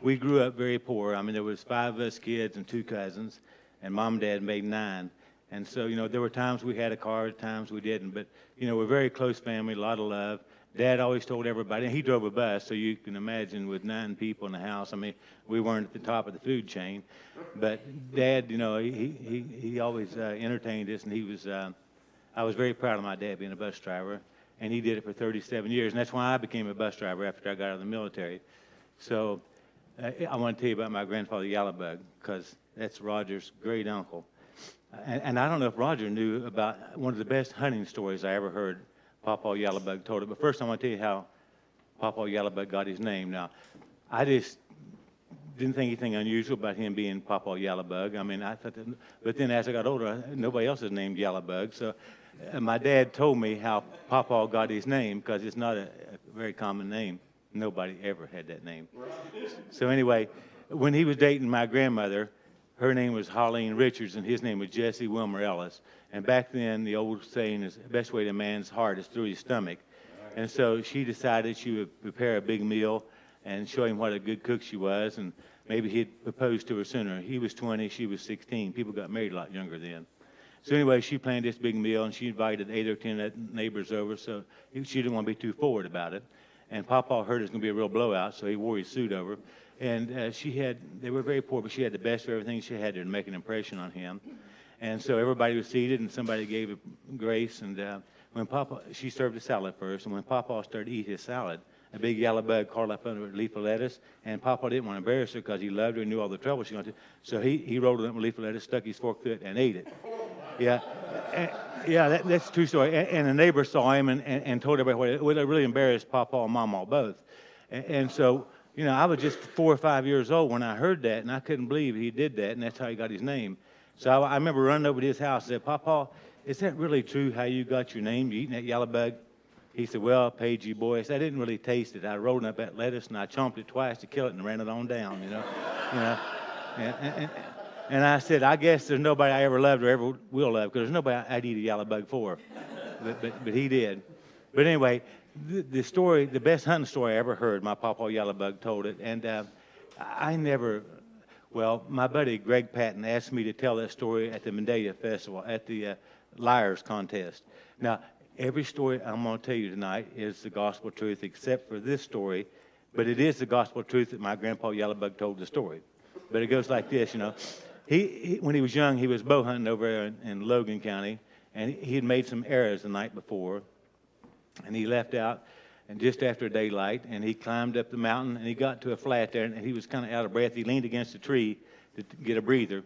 we grew up very poor. I mean, there was 5 of us kids and 2 cousins, and Mom and Dad made 9. And so, there were times we had a car, times we didn't. But, we're a very close family, a lot of love. Dad always told everybody, and he drove a bus, so you can imagine with 9 people in the house. I mean, we weren't at the top of the food chain. But Dad, he always entertained us, and I was very proud of my dad being a bus driver. And he did it for 37 years. And that's why I became a bus driver after I got out of the military. So I want to tell you about my grandfather Yellowbug, because that's Roger's great uncle. And I don't know if Roger knew about one of the best hunting stories I ever heard. Papa Yellowbug told it. But first I want to tell you how Papa Yellowbug got his name. Now, I just didn't think anything unusual about him being Papa Yellowbug. I mean, I thought that, but then as I got older, nobody else is named Yellowbug. So my dad told me how Papa got his name, because it's not a very common name. Nobody ever had that name. So anyway, when he was dating my grandmother, her name was Holleen Richards, and his name was Jesse Wilmer Ellis. And back then, the old saying is, the best way to a man's heart is through his stomach. And so she decided she would prepare a big meal and show him what a good cook she was, and maybe he'd propose to her sooner. He was 20, she was 16. People got married a lot younger then. So anyway, she planned this big meal, and she invited 8 or 10 neighbors over, so she didn't want to be too forward about it. And Papa heard it was going to be a real blowout, so he wore his suit over. And they were very poor, but she had the best of everything she had there to make an impression on him. And so everybody was seated, and somebody gave her grace. And she served the salad first, and when Papa started to eat his salad, a big yellow bug crawled up under a leaf of lettuce, and Papa didn't want to embarrass her because he loved her and knew all the trouble she was going to. So he rolled it up in a leaf of lettuce, stuck his fork through it, and ate it. Yeah, that's a true story. And a neighbor saw him and told everybody what it really embarrassed Papa and Mama both. And so, I was just 4 or 5 years old when I heard that, and I couldn't believe he did that, and that's how he got his name. So I remember running over to his house and said, Papa, is that really true how you got your name? You eating that yellow bug? He said, well, Paige, you boy, I said, I didn't really taste it. I rolled up that lettuce, and I chomped it twice to kill it and ran it on down, And I said, I guess there's nobody I ever loved or ever will love, because there's nobody I'd eat a yellow bug for. But he did. But anyway, the best hunting story I ever heard, my Papa Yellowbug told it. And my buddy Greg Patton asked me to tell that story at the Mendalia Festival, at the Liars Contest. Now, every story I'm going to tell you tonight is the gospel truth, except for this story. But it is the gospel truth that my grandpa Yellowbug told the story. But it goes like this, He when he was young, he was bow hunting over there in Logan County, and he had made some arrows the night before, and he left out, and just after daylight, and he climbed up the mountain, and he got to a flat there, and he was kind of out of breath. He leaned against a tree to get a breather.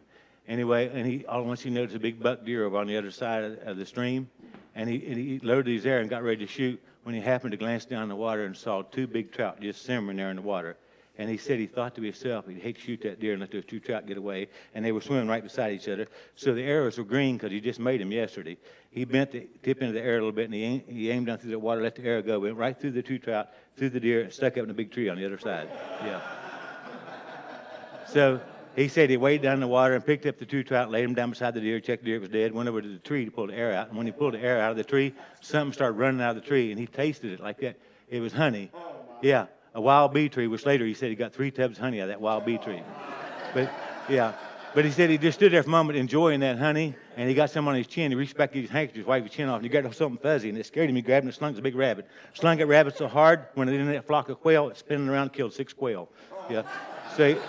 Anyway, and all at once he noticed a big buck deer over on the other side of the stream, and he loaded his arrow and got ready to shoot when he happened to glance down the water and saw 2 big trout just simmering there in the water. And he said he thought to himself he'd hate to shoot that deer and let those 2 trout get away. And they were swimming right beside each other. So the arrows were green because he just made them yesterday. He bent the tip into the arrow a little bit, and he aimed down through the water, let the arrow go, went right through the 2 trout, through the deer, and stuck up in a big tree on the other side. Yeah. So he said he waded down in the water and picked up the 2 trout, laid them down beside the deer, checked the deer was dead, went over to the tree to pull the arrow out. And when he pulled the arrow out of the tree, something started running out of the tree, and he tasted it like that. It was honey. Yeah. A wild bee tree, which later he said he got 3 tubs of honey out of that wild bee tree. But he said he just stood there for a moment enjoying that honey, and he got some on his chin. He reached back to his handkerchief, wiped his chin off, and he got something fuzzy, and it scared him. He grabbed it and slung it as a big rabbit. Slung that rabbit so hard, when it in that flock of quail, it spinning around, killed 6 quail. Yeah. So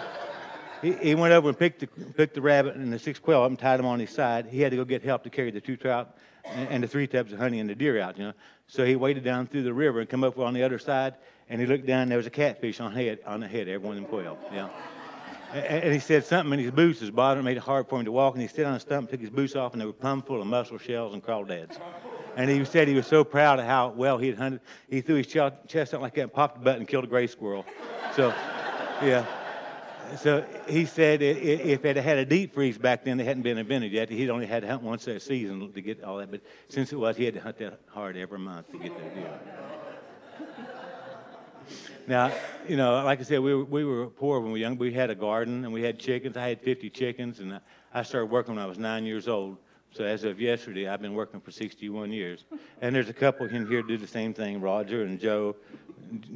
he went over and picked the rabbit and the 6 quail up and tied them on his side. He had to go get help to carry the 2 trout and the 3 tubs of honey and the deer out, So he waded down through the river and come up on the other side, and he looked down, and there was a catfish on the head of every one of them quail. Yeah. And he said something in his boots, his bottom made it hard for him to walk, and he stood on his stump, took his boots off, and they were plumb full of mussel shells and crawdads. And he said he was so proud of how well he had hunted. He threw his chest out like that and popped the butt and killed a gray squirrel. So, yeah. So he said if it had a deep freeze back then, they hadn't been invented yet. He'd only had to hunt once a season to get all that. But since it was, he had to hunt that hard every month to get that deal. Now, like I said, we were poor when we were young. We had a garden, and we had chickens. I had 50 chickens, and I started working when I was 9 years old. So as of yesterday, I've been working for 61 years. And there's a couple in here who do the same thing, Roger and Joe.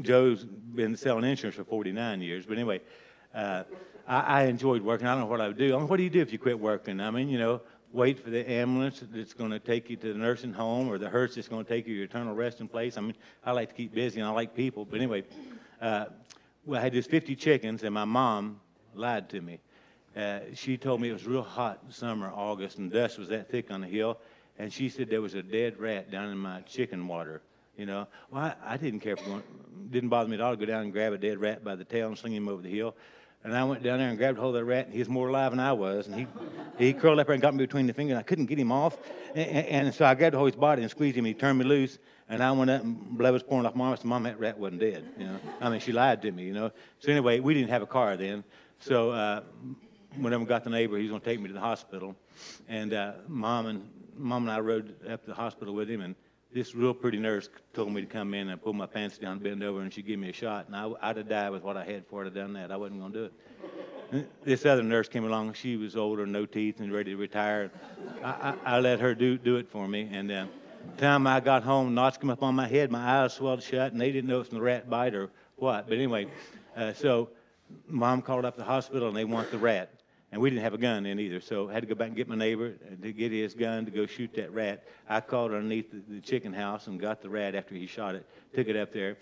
Joe's been selling insurance for 49 years. But anyway, I enjoyed working. I don't know what I would do. I mean, what do you do if you quit working? I mean, wait for the ambulance that's going to take you to the nursing home, or the hearse that's going to take you to your eternal resting place. I mean, I like to keep busy and I like people. But anyway, well, I had these 50 chickens, and my mom lied to me. She told me it was real hot summer, August, and dust was that thick on the hill. And she said there was a dead rat down in my chicken water. Well, I didn't care for going. Didn't bother me at all to go down and grab a dead rat by the tail and sling him over the hill. And I went down there and grabbed hold of that rat, and he was more alive than I was. And he curled up there and got me between the fingers, and I couldn't get him off. And so I grabbed hold of his body and squeezed him, and he turned me loose. And I went up, and blood was pouring off my arm. I said, Mom, that rat wasn't dead. I mean, she lied to me, So anyway, we didn't have a car then. So whenever we got the neighbor, he was going to take me to the hospital. And Mom and I rode up to the hospital with him, and this real pretty nurse told me to come in and pull my pants down, bend over, and she'd give me a shot. And I'd have died with what I had for it. I'd done that. I wasn't going to do it. This other nurse came along. She was older, no teeth, and ready to retire. I let her do it for me. And the time I got home, knots came up on my head. My eyes swelled shut, and they didn't know it was from the rat bite or what. But anyway, so Mom called up the hospital, and they want the rat. And we didn't have a gun then either, so I had to go back and get my neighbor to get his gun to go shoot that rat. I crawled underneath the chicken house and got the rat after he shot it, took it up there.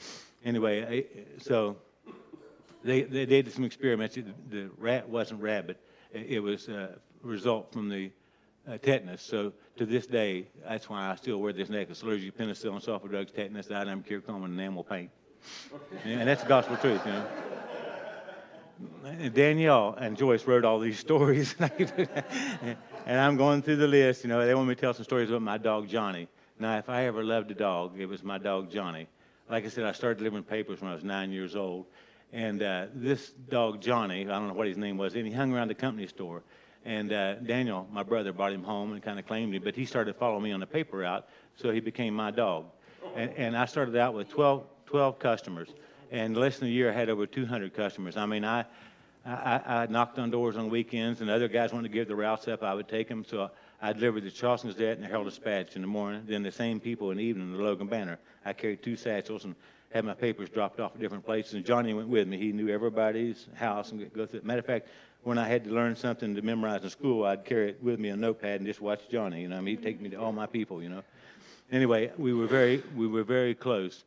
Anyway, so they did some experiments. The rat wasn't rabbit. It was a result from the tetanus. So to this day, that's why I still wear this necklace: allergic penicillin, sulfur drugs, tetanus, iodine, cure, common, and enamel paint. And that's the gospel truth, Danielle and Joyce wrote all these stories, and I'm going through the list. They want me to tell some stories about my dog Johnny. Now, if I ever loved a dog, it was my dog Johnny. Like I said, I started delivering papers when I was 9 years old, and this dog Johnny, I don't know what his name was, and he hung around the company store. And Daniel, my brother, brought him home and kind of claimed him, but he started following me on the paper route, so he became my dog. And I started out with 12 customers. And less than a year, I had over 200 customers. I mean, I knocked on doors on weekends, and other guys wanted to give the routes up. I would take them. So I delivered the Charleston Gazette and the Herald Dispatch in the morning. Then the same people in the evening, the Logan Banner. I carried 2 satchels and had my papers dropped off at different places. And Johnny went with me. He knew everybody's house and go through it. Matter of fact, when I had to learn something to memorize in school, I'd carry it with me on a notepad and just watch Johnny. He'd take me to all my people. Anyway, we were very close,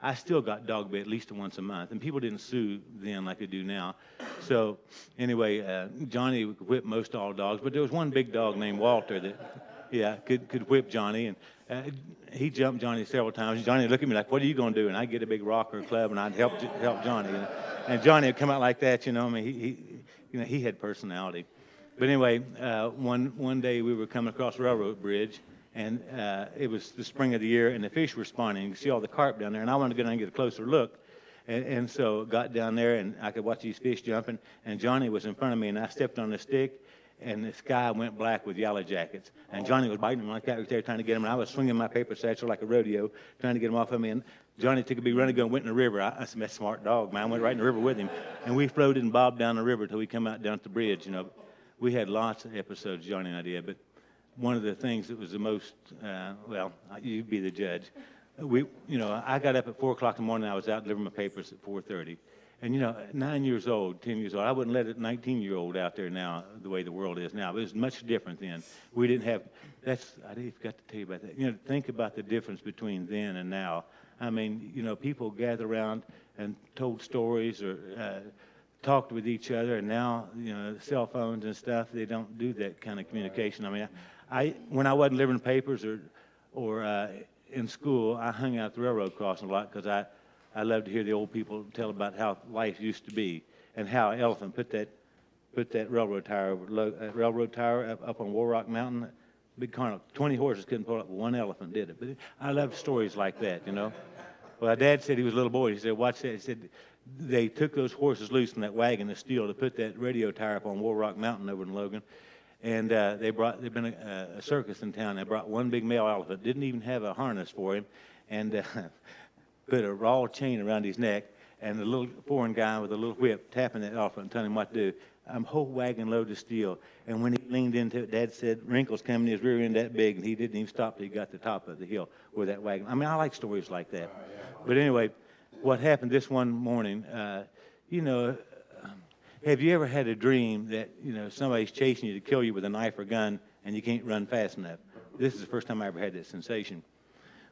I still got dog bit at least once a month, and people didn't sue then like they do now. So anyway, Johnny could whip most all dogs, but there was one big dog named Walter that, could whip Johnny, and he jumped Johnny several times. Johnny would look at me like, "What are you going to do?" And I'd get a big rock or a club, and I'd help Johnny. And Johnny would come out like that, I mean, he had personality. But anyway, one day we were coming across the railroad bridge. And it was the spring of the year, and the fish were spawning. You could see all the carp down there, and I wanted to go down and get a closer look. And so got down there, and I could watch these fish jumping. And Johnny was in front of me, and I stepped on the stick, and the sky went black with yellow jackets. And Johnny was biting him like that, there trying to get him. And I was swinging my paper satchel like a rodeo, trying to get him off of me. And Johnny took a big run and went in the river. I said, "That's a smart dog, man." I went right in the river with him. And we floated and bobbed down the river till we come out down to the bridge. We had lots of episodes, Johnny and I did, but one of the things that was the most, you be the judge. I got up at 4 o'clock in the morning. I was out delivering my papers at 4:30. And, 9 years old, 10 years old, I wouldn't let a 19-year-old out there now the way the world is now. It was much different then. We didn't have, I forgot to tell you about that. Think about the difference between then and now. I mean, people gather around and told stories or talked with each other, and now, cell phones and stuff, they don't do that kind of communication. I mean, when I wasn't delivering papers or in school, I hung out at the railroad crossing a lot because I loved to hear the old people tell about how life used to be and how an elephant put that railroad tower up on War Rock Mountain. Big carnival, 20 horses couldn't pull up, but one elephant did it. But I loved stories like that, Well, my dad said he was a little boy. He said, "Watch that." He said they took those horses loose from that wagon of steel to put that radio tower up on War Rock Mountain over in Logan. And there'd been a circus in town. They brought one big male elephant, didn't even have a harness for him, and put a raw chain around his neck, and the little foreign guy with a little whip tapping that elephant and telling him what to do. A whole wagon load of steel. And when he leaned into it, Dad said wrinkles coming in his rear end that big, and he didn't even stop till he got to the top of the hill where that wagon. I mean, I like stories like that. But anyway, what happened this one morning, you know, have you ever had a dream that, you know, somebody's chasing you to kill you with a knife or gun and you can't run fast enough? This is the first time I ever had that sensation.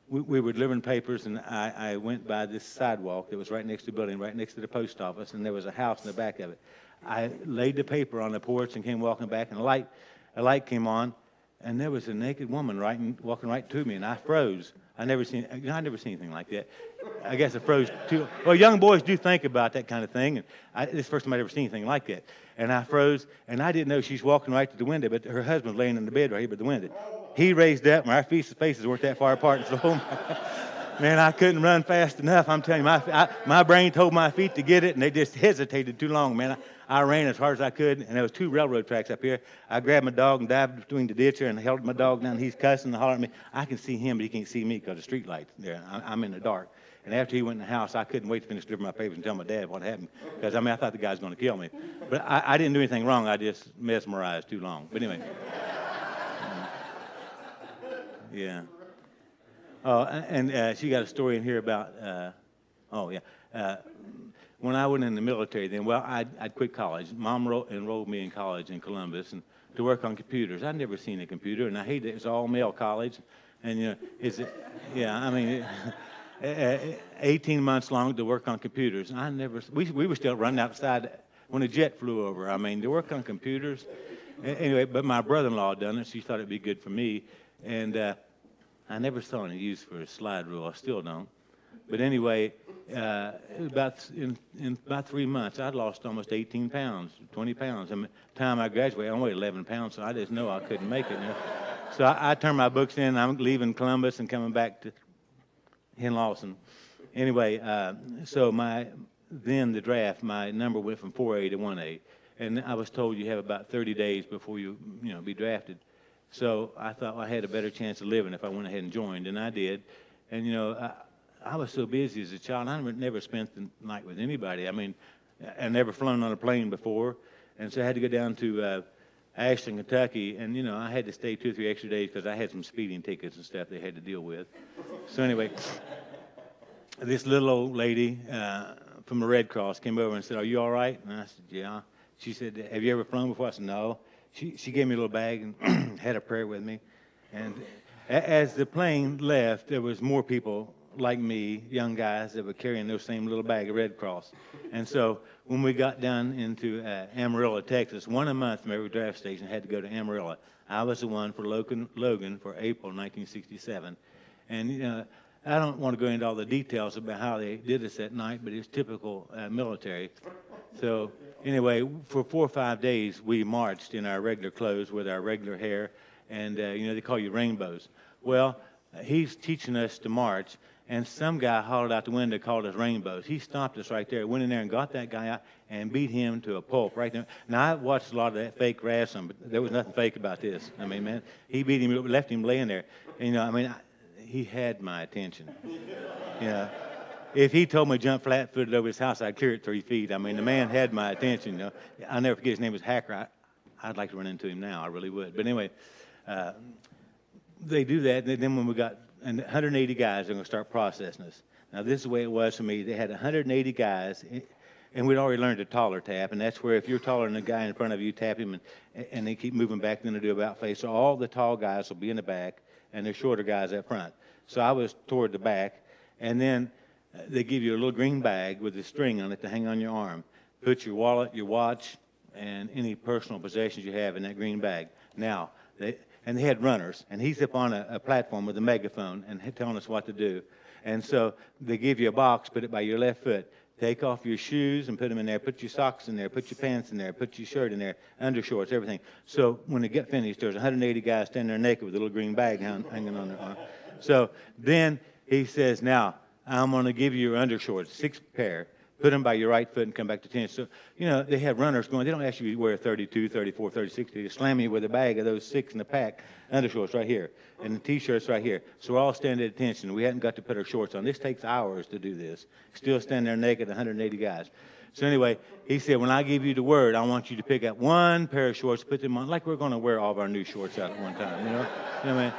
We were delivering papers, and I went by this sidewalk that was right next to the building, right next to the post office, and there was a house in the back of it. I laid the paper on the porch and came walking back, and a light came on, and there was a naked woman walking right to me, and I froze. I never seen anything like that. I guess I froze too. Well, young boys do think about that kind of thing, and this is the first time I'd ever seen anything like that. And I froze, and I didn't know she's walking right to the window, but her husband was laying in the bed right here by the window. He raised up, and our faces weren't that far apart, and so, man, I couldn't run fast enough. I'm telling you, my brain told my feet to get it, and they just hesitated too long, man. I ran as hard as I could, and there was 2 railroad tracks up here. I grabbed my dog and dived between the ditcher and held my dog down. He's cussing and hollering at me. I can see him, but he can't see me because of the street lights there. I'm in the dark. And after he went in the house, I couldn't wait to finish delivering my papers and tell my dad what happened. Because, I mean, I thought the guy was going to kill me. But I didn't do anything wrong. I just mesmerized too long. But anyway. Yeah. Oh, and she got a story in here about, when I went in the military then, well, I'd quit college. Mom enrolled me in college in Columbus and to work on computers. I'd never seen a computer, and I hated it. It was all male college. And, you know, 18 months long to work on computers. We were still running outside when a jet flew over. I mean, to work on computers. Anyway, but my brother-in-law done it. She thought it'd be good for me. And I never saw any use for a slide rule. I still don't. But anyway, in about 3 months, I'd lost almost 18 pounds, 20 pounds. And by the time I graduated, I weighed 11 pounds, so I just know I couldn't make it. You know? So I turned my books in. I'm leaving Columbus and coming back to Lawson. Anyway, so then the draft, my number went from 4A to 1A. And I was told you have about 30 days before you be drafted. So I thought I had a better chance of living if I went ahead and joined, and I did. And, you know, I was so busy as a child, I never spent the night with anybody. I mean, I never flown on a plane before, and so I had to go down to Ashland, Kentucky, and, you know, I had to stay 2 or 3 extra days because I had some speeding tickets and stuff they had to deal with. So anyway, this little old lady from the Red Cross came over and said, "Are you all right?" And I said, "Yeah." She said, "Have you ever flown before?" I said, "No." She gave me a little bag and had a prayer with me. And as the plane left, there was more people like me, young guys, that were carrying those same little bag of Red Cross. And so when we got down into Amarillo, Texas, 1 a month from every draft station had to go to Amarillo. I was the one for Logan for April 1967. And, you know, I don't want to go into all the details about how they did this that night, but it's typical military. So anyway, for 4 or 5 days, we marched in our regular clothes with our regular hair, and, you know, they call you rainbows. Well, he's teaching us to march, and some guy hollered out the window, called us rainbows. He stopped us right there, went in there and got that guy out and beat him to a pulp right there. Now, I watched a lot of that fake wrestling, but there was nothing fake about this. I mean, man, he beat him, left him laying there. And, you know, I mean, he had my attention. You know, if he told me to jump flat-footed over his house, I'd clear it 3 feet. I mean, the man had my attention. You know, I'll never forget his name was Hacker. I'd like to run into him now. I really would. But anyway, they do that, and then when we got 180 guys, they're going to start processing us. Now, this is the way it was for me. They had 180 guys, and we'd already learned a taller tap, and that's where if you're taller than the guy in front of you, tap him, and they keep moving back, then they do about face. So all the tall guys will be in the back, and the shorter guys up front. So I was toward the back, and then they give you a little green bag with a string on it to hang on your arm. Put your wallet, your watch, and any personal possessions you have in that green bag. Now, they had runners, and he's up on a platform with a megaphone and telling us what to do. And so they give you a box, put it by your left foot. Take off your shoes and put them in there. Put your socks in there. Put your pants in there. Put your shirt in there. Undershorts, everything. So when they get finished, there's 180 guys standing there naked with a little green bag hanging on their arm. So then he says, "Now, I'm going to give you your undershorts, 6 pair. Put them by your right foot and come back to 10. So, you know, they have runners going. They don't ask you to wear 32, 34, 36. They just slam you with a bag of those 6 in the pack, undershorts right here, and the T-shirts right here. So we're all standing at attention. We hadn't got to put our shorts on. This takes hours to do this. Still standing there naked, 180 guys. So anyway, he said, when I give you the word, I want you to pick up 1 pair of shorts, put them on, like we're going to wear all of our new shorts out at one time, you know? You know what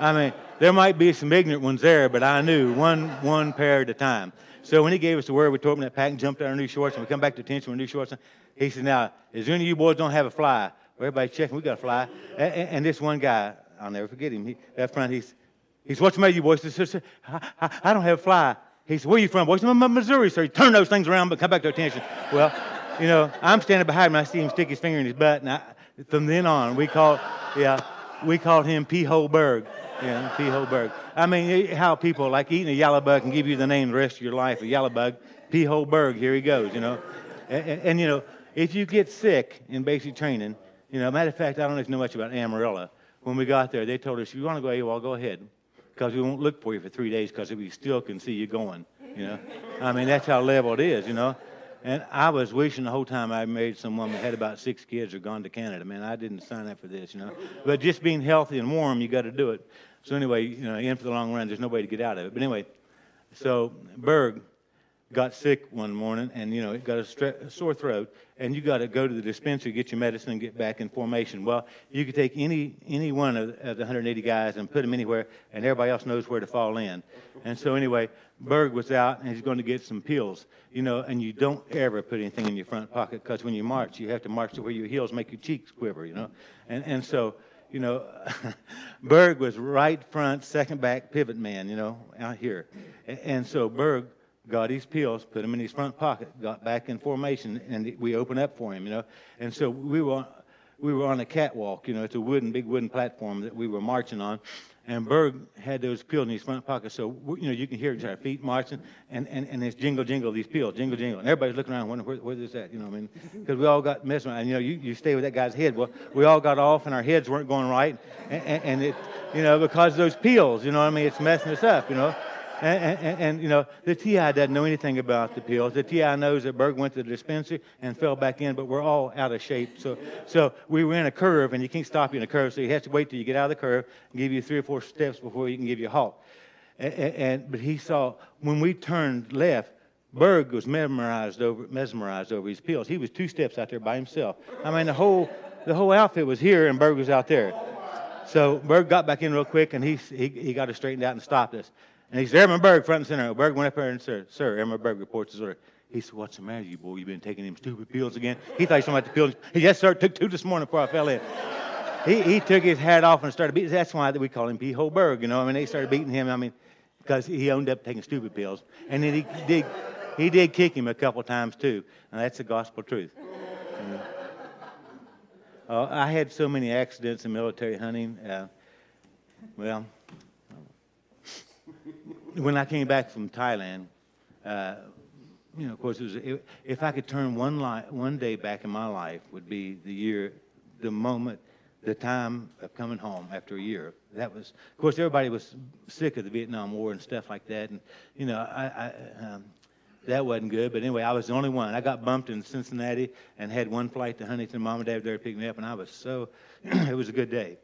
I mean? there might be some ignorant ones there, but I knew one pair at a time. So when he gave us the word, we tore open that pack and jumped out our new shorts, and we come back to attention with new shorts. He said, now, is there any of you boys don't have a fly? Well, everybody checking, we got a fly. And this one guy, I'll never forget him, up front, he said, what's the matter, you boys? He said, I don't have a fly. He said, where are you from, boys? I'm Missouri, sir. He turned those things around, but come back to attention. Well, I'm standing behind him, and I see him stick his finger in his butt, and from then on, we called him P-Hole Berg. Yeah, P-Hole Berg. I mean, how people like eating a yellow bug can give you the name the rest of your life, a yellow bug. P-Hole Berg, here he goes, And if you get sick in basic training, matter of fact, I don't know if you know much about Amarillo. When we got there, they told us, if you want to go AWOL, go ahead, because we won't look for you for 3 days because we still can see you going, I mean, that's how level it is, And I was wishing the whole time I married some woman that had about 6 kids or gone to Canada. Man, I didn't sign up for this, But just being healthy and warm, you got to do it. So anyway, in for the long run, there's no way to get out of it. But anyway, so Berg got sick one morning, and it got a sore throat, and you got to go to the dispensary, get your medicine, and get back in formation. Well, you could take any one of the 180 guys and put them anywhere, and everybody else knows where to fall in. And so anyway, Berg was out, and he's going to get some pills, and you don't ever put anything in your front pocket, because when you march, you have to march to where your heels make your cheeks quiver, And so, Berg was right front, second back pivot man, out here. And so Berg got his pills, put them in his front pocket, got back in formation, and we opened up for him, And so we were on a catwalk, it's a big wooden platform that we were marching on, and Berg had those pills in his front pocket, so you can hear our feet marching, and it's jingle jingle these pills, jingle jingle, and everybody's looking around wondering where is that, because we all got mesmerized, and you stay with that guy's head. Well, we all got off, and our heads weren't going right, and it, because of those pills, it's messing us up, And the TI doesn't know anything about the pills. The TI knows that Berg went to the dispensary and fell back in, but we're all out of shape. So we were in a curve, and you can't stop you in a curve, so you have to wait till you get out of the curve and give you 3 or 4 steps before you can give you a halt. But he saw, when we turned left, Berg was mesmerized over his pills. He was 2 steps out there by himself. I mean, the whole outfit was here, and Berg was out there. So Berg got back in real quick, and he got us straightened out and stopped us. And he said, Airman Berg, front and center. Berg went up there and said, sir, Airman Berg reports his order. He said, what's the matter, you boy? You been taking them stupid pills again? He thought he was talking about the pills. He, yes, sir, took 2 this morning before I fell in. He took his hat off and started beating. That's why we call him P-Hole Berg, They started beating him, because he owned up taking stupid pills. And then he did kick him a couple times, too. And that's the gospel truth. I had so many accidents in military hunting. When I came back from Thailand, of course, if I could turn one day back in my life, would be the moment, the time of coming home after a year. That was, of course, everybody was sick of the Vietnam War and stuff like that, and that wasn't good. But anyway, I was the only one. I got bumped in Cincinnati and had one flight to Huntington. Mom and Dad were there to pick me up, and I was it was a good day.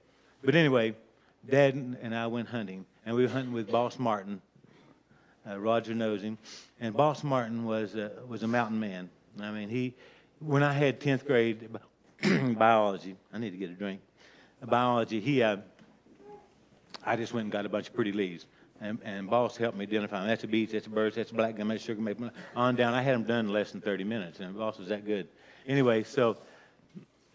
But anyway, Dad and I went hunting, and we were hunting with Boss Martin. Roger knows him, and Boss Martin was a mountain man. I mean, when I had 10th grade biology, I need to get a drink. Biology, I just went and got a bunch of pretty leaves, and Boss helped me identify them. That's a beech, that's a birch, that's a black gum, that's sugar maple. On down, I had them done in less than 30 minutes, and Boss was that good. Anyway, so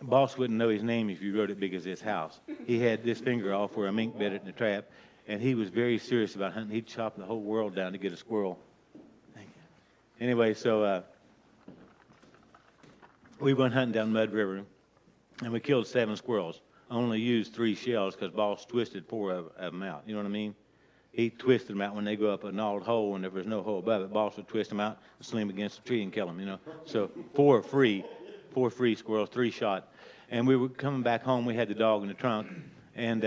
Boss wouldn't know his name if you wrote it big as this house. He had this finger off where a mink bit it in the trap. And he was very serious about hunting. He'd chop the whole world down to get a squirrel. Thank you. Anyway, so we went hunting down Mud River, and we killed 7 squirrels. Only used 3 shells because Boss twisted 4 of them out. You know what I mean? He twisted them out when they go up a gnawed hole and there was no hole above it. Boss would twist them out and slam against the tree and kill them, So 4 free squirrels, 3 shot. And we were coming back home. We had the dog in the trunk, and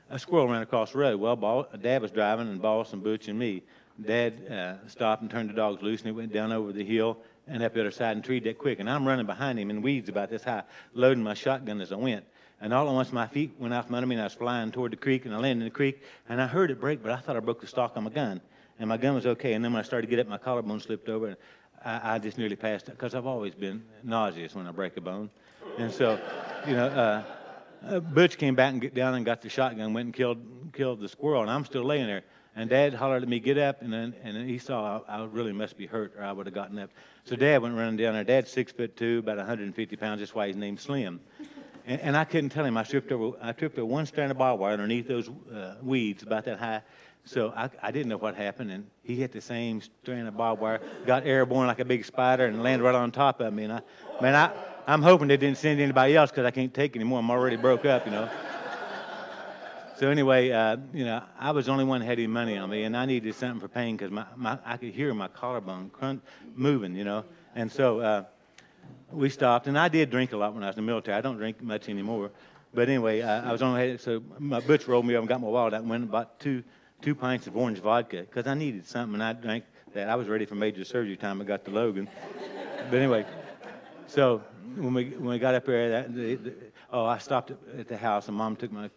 a squirrel ran across the road. Well, Dad was driving, and Boss and Butch and me. Dad stopped and turned the dogs loose, and he went down over the hill and up the other side and treed that quick. And I'm running behind him in weeds about this high, loading my shotgun as I went. And all at once, my feet went out from under me, and I was flying toward the creek, and I landed in the creek, and I heard it break, but I thought I broke the stock on my gun. And my gun was okay. And then when I started to get up, my collarbone slipped over, and I just nearly passed out, because I've always been nauseous when I break a bone. And so, Butch came back and get down and got the shotgun, went and killed the squirrel, and I'm still laying there. And Dad hollered at me, get up, and then he saw I really must be hurt, or I would have gotten up. So Dad went running down there. Dad's 6'2", about 150 pounds. That's why he's named Slim. And I couldn't tell him. I tripped over one strand of barbed wire underneath those weeds about that high. So I didn't know what happened, and he hit the same strand of barbed wire, got airborne like a big spider, and landed right on top of me. And I'm hoping they didn't send anybody else because I can't take anymore. I'm already broke up, you know. So anyway, I was the only one that had any money on me, and I needed something for pain because I could hear my collarbone moving, you know. And so we stopped, and I did drink a lot when I was in the military. I don't drink much anymore. But anyway, I was only, so my butcher rolled me up and got my wallet out and went and bought two pints of orange vodka because I needed something, and I drank that. I was ready for major surgery time. I got to Logan. But anyway, so when we got up there, I stopped at the house, and Mom took my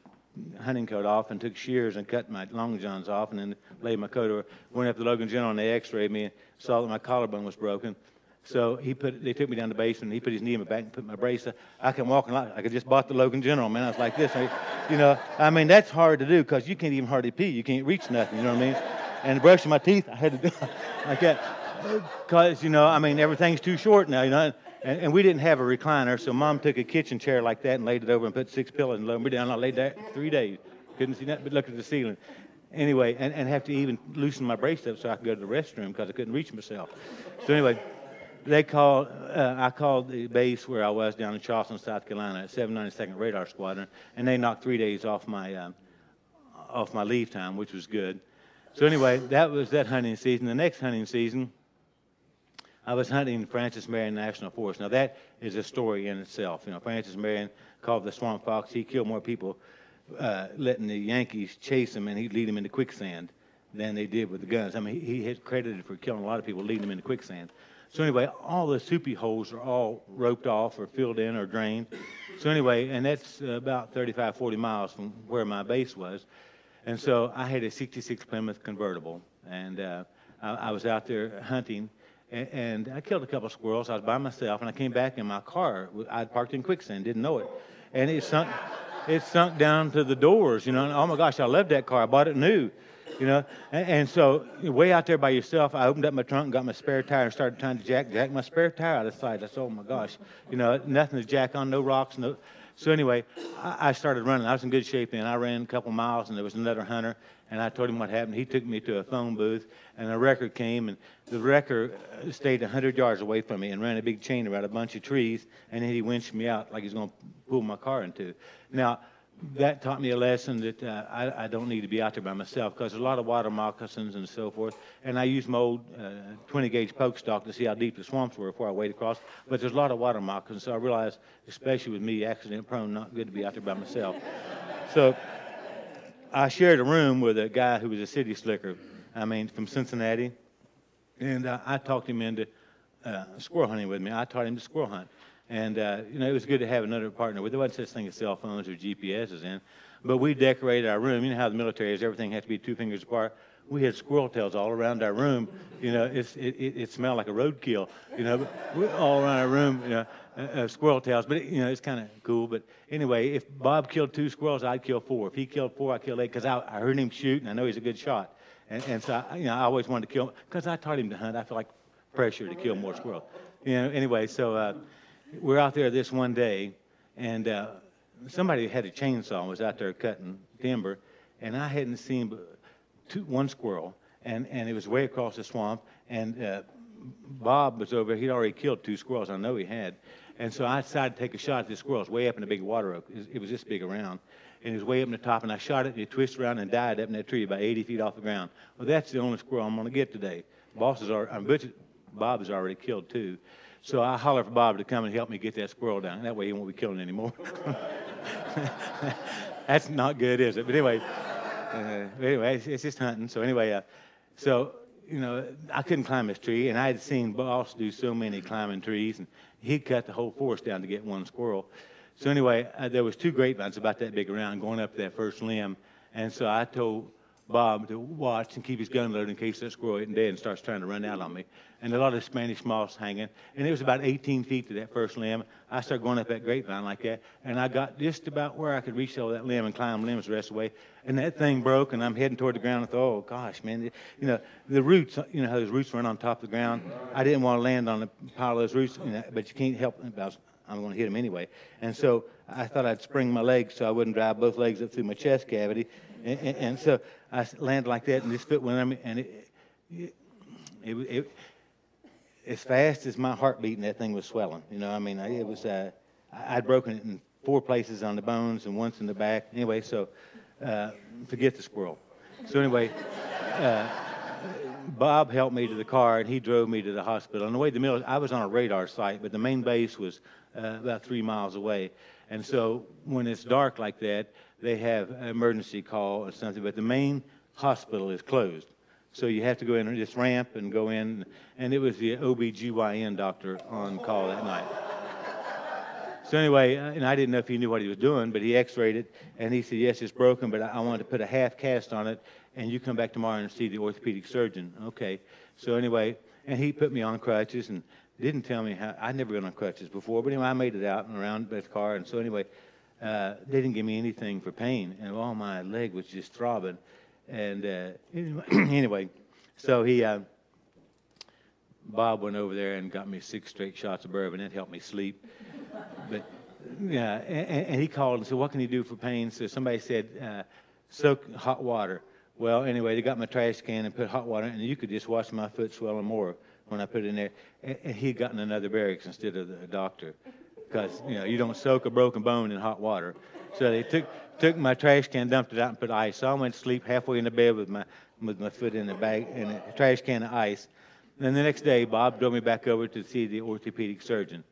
hunting coat off and took shears and cut my long johns off and then laid my coat over. Went up to Logan General and they x-rayed me and saw that my collarbone was broken. So they took me down to the basement and he put his knee in my back and put my brace up. I can walk like I just bought the Logan General, man. I was like this. I mean, that's hard to do because you can't even hardly pee. You can't reach nothing, you know what I mean? And brushing my teeth, I had to do like that. Because, I mean, everything's too short now, you know. And we didn't have a recliner, so Mom took a kitchen chair like that and laid it over and put 6 pillows and lowered me down. I laid there 3 days. Couldn't see nothing but looked at the ceiling. Anyway, and have to even loosen my brace up so I could go to the restroom because I couldn't reach myself. So anyway, I called the base where I was down in Charleston, South Carolina, at 792nd Radar Squadron, and they knocked 3 days off my leave time, which was good. So anyway, that was that hunting season. The next hunting season, I was hunting Francis Marion National Forest. Now, that is a story in itself. Francis Marion, called the Swamp Fox, he killed more people letting the Yankees chase him and he'd lead them into quicksand than they did with the guns. I mean, he had credited for killing a lot of people, leading them into quicksand. So anyway, all the soupy holes are all roped off or filled in or drained. So anyway, and that's about 35, 40 miles from where my base was. And so I had a 66 Plymouth convertible, and I was out there hunting. And I killed a couple of squirrels. I was by myself, and I came back in my car. I'd parked in quicksand, didn't know it. And it sunk down to the doors, And, oh, my gosh, I loved that car. I bought it new, And so way out there by yourself, I opened up my trunk and got my spare tire and started trying to jack my spare tire out of sight. I said, oh, my gosh, nothing to jack on, no rocks, no. So anyway, I started running. I was in good shape then. I ran a couple miles, and there was another hunter, and I told him what happened. He took me to a phone booth, and a wrecker came, and the wrecker stayed 100 yards away from me and ran a big chain around a bunch of trees, and then he winched me out like he's going to pull my car into. Now, that taught me a lesson that I don't need to be out there by myself because there's a lot of water moccasins and so forth. And I used my old 20-gauge poke stock to see how deep the swamps were before I waded across. But there's a lot of water moccasins, so I realized, especially with me, accident-prone, not good to be out there by myself. So I shared a room with a guy who was a city slicker, from Cincinnati. And I talked him into squirrel hunting with me. I taught him to squirrel hunt. And, it was good to have another partner. There wasn't such thing as cell phones or GPSs in. But we decorated our room. You know how the military is. Everything has to be 2 fingers apart. We had squirrel tails all around our room. It smelled like a roadkill, but all around our room, squirrel tails. But, it's kind of cool. But anyway, if Bob killed 2 squirrels, I'd kill 4. If he killed 4, I'd kill 8 because I heard him shoot, and I know he's a good shot. And so, I always wanted to kill him because I taught him to hunt. I feel like pressure to kill more squirrels. Anyway, so we're out there this one day, and somebody had a chainsaw and was out there cutting timber, and I hadn't seen one squirrel, and it was way across the swamp, and Bob was over. He'd already killed 2 squirrels. I know he had. And so I decided to take a shot at this squirrel. It was way up in a big water oak. It was this big around. And it was way up in the top, and I shot it, and it twisted around and died up in that tree about 80 feet off the ground. Well, that's the only squirrel I'm going to get today. Bob has already killed 2. So I hollered for Bob to come and help me get that squirrel down. That way he won't be killing anymore. That's not good, is it? But anyway, it's just hunting. So anyway, I couldn't climb this tree, and I had seen Boss do so many climbing trees, and he cut the whole forest down to get 1 squirrel. So anyway, there was 2 grapevines about that big around going up that first limb, and so I told Bob to watch and keep his gun loaded in case that squirrel isn't dead and starts trying to run out on me. And a lot of Spanish moss hanging. And it was about 18 feet to that first limb. I started going up that grapevine like that, and I got just about where I could reach over that limb and climb limbs the rest of the way. And that thing broke, and I'm heading toward the ground. I thought, oh, gosh, man. The roots, how those roots run on top of the ground. I didn't want to land on a pile of those roots, but you can't help it. I'm going to hit them anyway. And so I thought I'd spring my legs so I wouldn't drive both legs up through my chest cavity. And so I landed like that, and this foot went on me, and it as fast as my heart beating, that thing was swelling. It was, I'd broken it in 4 places on the bones and once in the back. Anyway, so forget the squirrel. So anyway, Bob helped me to the car, and he drove me to the hospital. On the way to the mill, I was on a radar site, but the main base was about 3 miles away. And so when it's dark like that, they have an emergency call or something, but the main hospital is closed. So you have to go in this ramp and go in, and it was the OB/GYN doctor on call that night. So anyway, and I didn't know if he knew what he was doing, but he x-rayed it, and he said, yes, it's broken, but I wanted to put a half cast on it, and you come back tomorrow and see the orthopedic surgeon. Okay. So anyway, and he put me on crutches and didn't tell me how. I'd never been on crutches before, but anyway, I made it out and around the car, and so anyway, they didn't give me anything for pain, and all my leg was just throbbing. And anyway, so Bob went over there and got me 6 straight shots of bourbon. That helped me sleep. But yeah, and he called and said, what can you do for pain? So somebody said, soak hot water. Well, anyway, they got my trash can and put hot water in, and you could just watch my foot swelling more when I put it in there. And he'd gotten another barracks instead of the doctor, because you don't soak a broken bone in hot water. So they took my trash can, dumped it out, and put ice. So I went to sleep halfway in the bed with my foot in the bag in a trash can of ice. And then the next day, Bob drove me back over to see the orthopedic surgeon,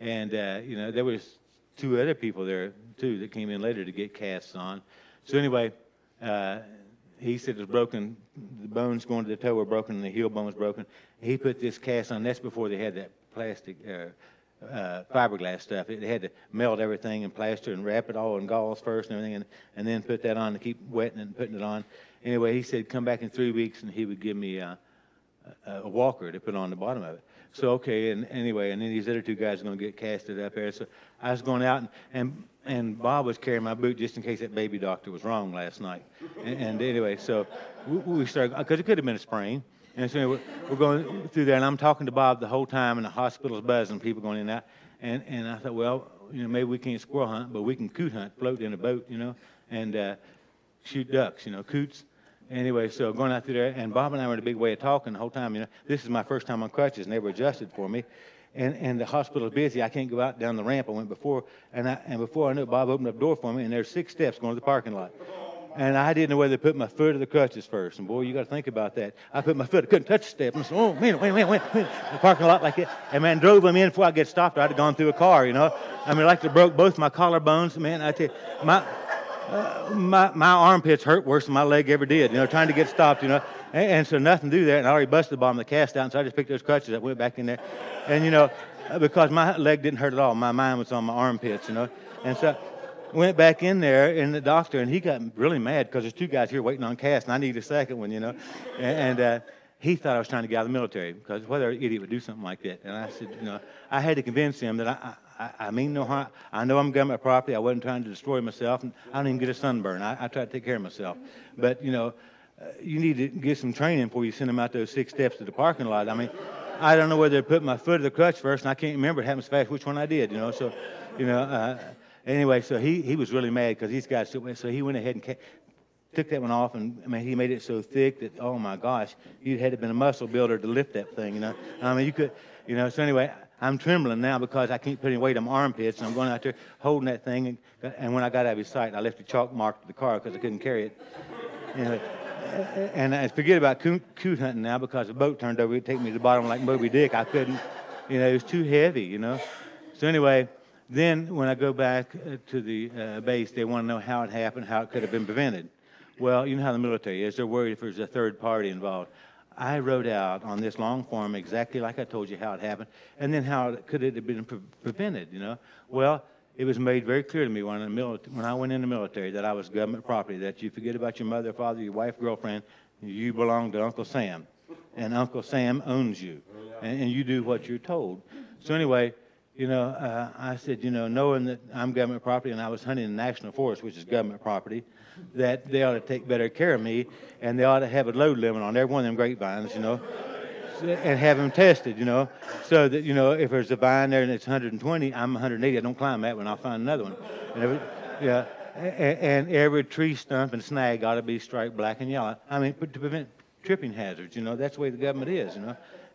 and there was 2 other people there too that came in later to get casts on. So anyway, he said it was broken. The bones going to the toe were broken, and the heel bone was broken. He put this cast on. That's before they had that plastic. Fiberglass stuff. They had to melt everything in plaster and wrap it all in gauze first and everything, and then put that on to keep wetting it and putting it on. Anyway, he said come back in 3 weeks and he would give me a walker to put on the bottom of it. So okay, and anyway, and then these other 2 guys are going to get casted up there. So I was going out, and Bob was carrying my boot just in case that baby doctor was wrong last night. And anyway, so we started, because it could have been a sprain. And so anyway, we're going through there, and I'm talking to Bob the whole time, and the hospital's buzzing, people going in and out. And I thought, well, maybe we can't squirrel hunt, but we can coot hunt, float in a boat, and shoot ducks, coots. Anyway, so going out through there, and Bob and I were in a big way of talking the whole time. This is my first time on crutches, and they were adjusted for me. And the hospital's busy. I can't go out down the ramp I went before. And before I knew it, Bob opened up the door for me, and there's 6 steps going to the parking lot. And I didn't know whether to put my foot or the crutches first. And boy, you got to think about that. I put my foot, I couldn't touch the step. And I said, oh, wait. The parking lot like that. And man, drove them in before I get stopped. I'd have gone through a car, like they broke both my collarbones. Man, I tell you, my armpits hurt worse than my leg ever did, trying to get stopped, And so nothing to do there. And I already busted the bottom of the cast out. And so I just picked those crutches up, went back in there. And, because my leg didn't hurt at all. My mind was on my armpits, And so went back in there, and the doctor, and he got really mad because there's 2 guys here waiting on cast, and I need a second one, And he thought I was trying to get out of the military, because what other idiot would do something like that? And I said, I had to convince him that I mean no harm. I know I'm government property. I wasn't trying to destroy myself, and I don't even get a sunburn. I try to take care of myself. But, you need to get some training before you send them out those 6 steps to the parking lot. I mean, I don't know whether to put my foot or the crutch first, and I can't remember. It happens fast which one I did, So, anyway, so he was really mad because these guys, so he went ahead and took that one off, and he made it so thick that, oh my gosh, you'd had to been a muscle builder to lift that thing, you could, so anyway, I'm trembling now because I can't put any weight on my armpits, and I'm going out there holding that thing, and when I got out of his sight, I left a chalk mark to the car because I couldn't carry it. Anyway, and I forget about coot hunting now because the boat turned over. It'd take me to the bottom like Moby Dick. I couldn't, it was too heavy, So anyway, then when I go back to the base, they want to know how it happened, how it could have been prevented. Well, you know how the military is. They're worried if there's a third party involved. I wrote out on this long form exactly like I told you how it happened, and then how could it have been prevented, Well, it was made very clear to me when I went in the military that I was government property, that you forget about your mother, father, your wife, girlfriend, you belong to Uncle Sam, and Uncle Sam owns you, and you do what you're told. So anyway, I said, knowing that I'm government property and I was hunting in the National Forest, which is government property, that they ought to take better care of me, and they ought to have a load limit on every one of them grapevines, and have them tested, so that, if there's a vine there and it's 120, I'm 180. I don't climb that one. I'll find another one. And every tree stump and snag ought to be striped black and yellow. I mean, to prevent tripping hazards, that's the way the government is,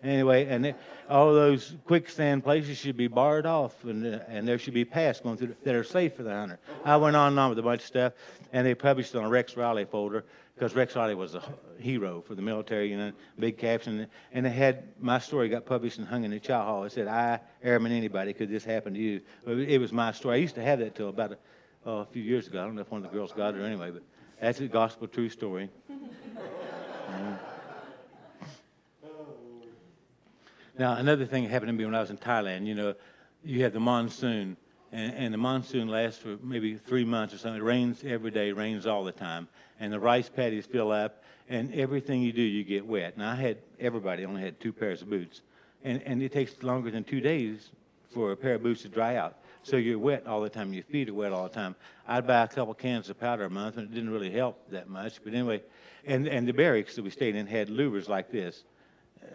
Anyway, and all those quicksand places should be barred off, and there should be paths going through that are safe for the hunter. I went on and on with a bunch of stuff, and they published it on a Rex Riley folder, because Rex Riley was a hero for the military, big caption, and it had my story got published and hung in the chow hall. It said, "I, airman, anybody, could this happen to you?" But it was my story. I used to have that till about a few years ago. I don't know if one of the girls got it or anyway, but that's a gospel true story. Now, another thing happened to me when I was in Thailand, you have the monsoon, and the monsoon lasts for maybe 3 months or something. It rains every day, rains all the time, and the rice paddies fill up, and everything you do, you get wet. Now, everybody only had 2 pairs of boots, and it takes longer than 2 days for a pair of boots to dry out. So you're wet all the time. Your feet are wet all the time. I'd buy a couple cans of powder a month, and it didn't really help that much. But anyway, and the barracks that we stayed in had louvers like this.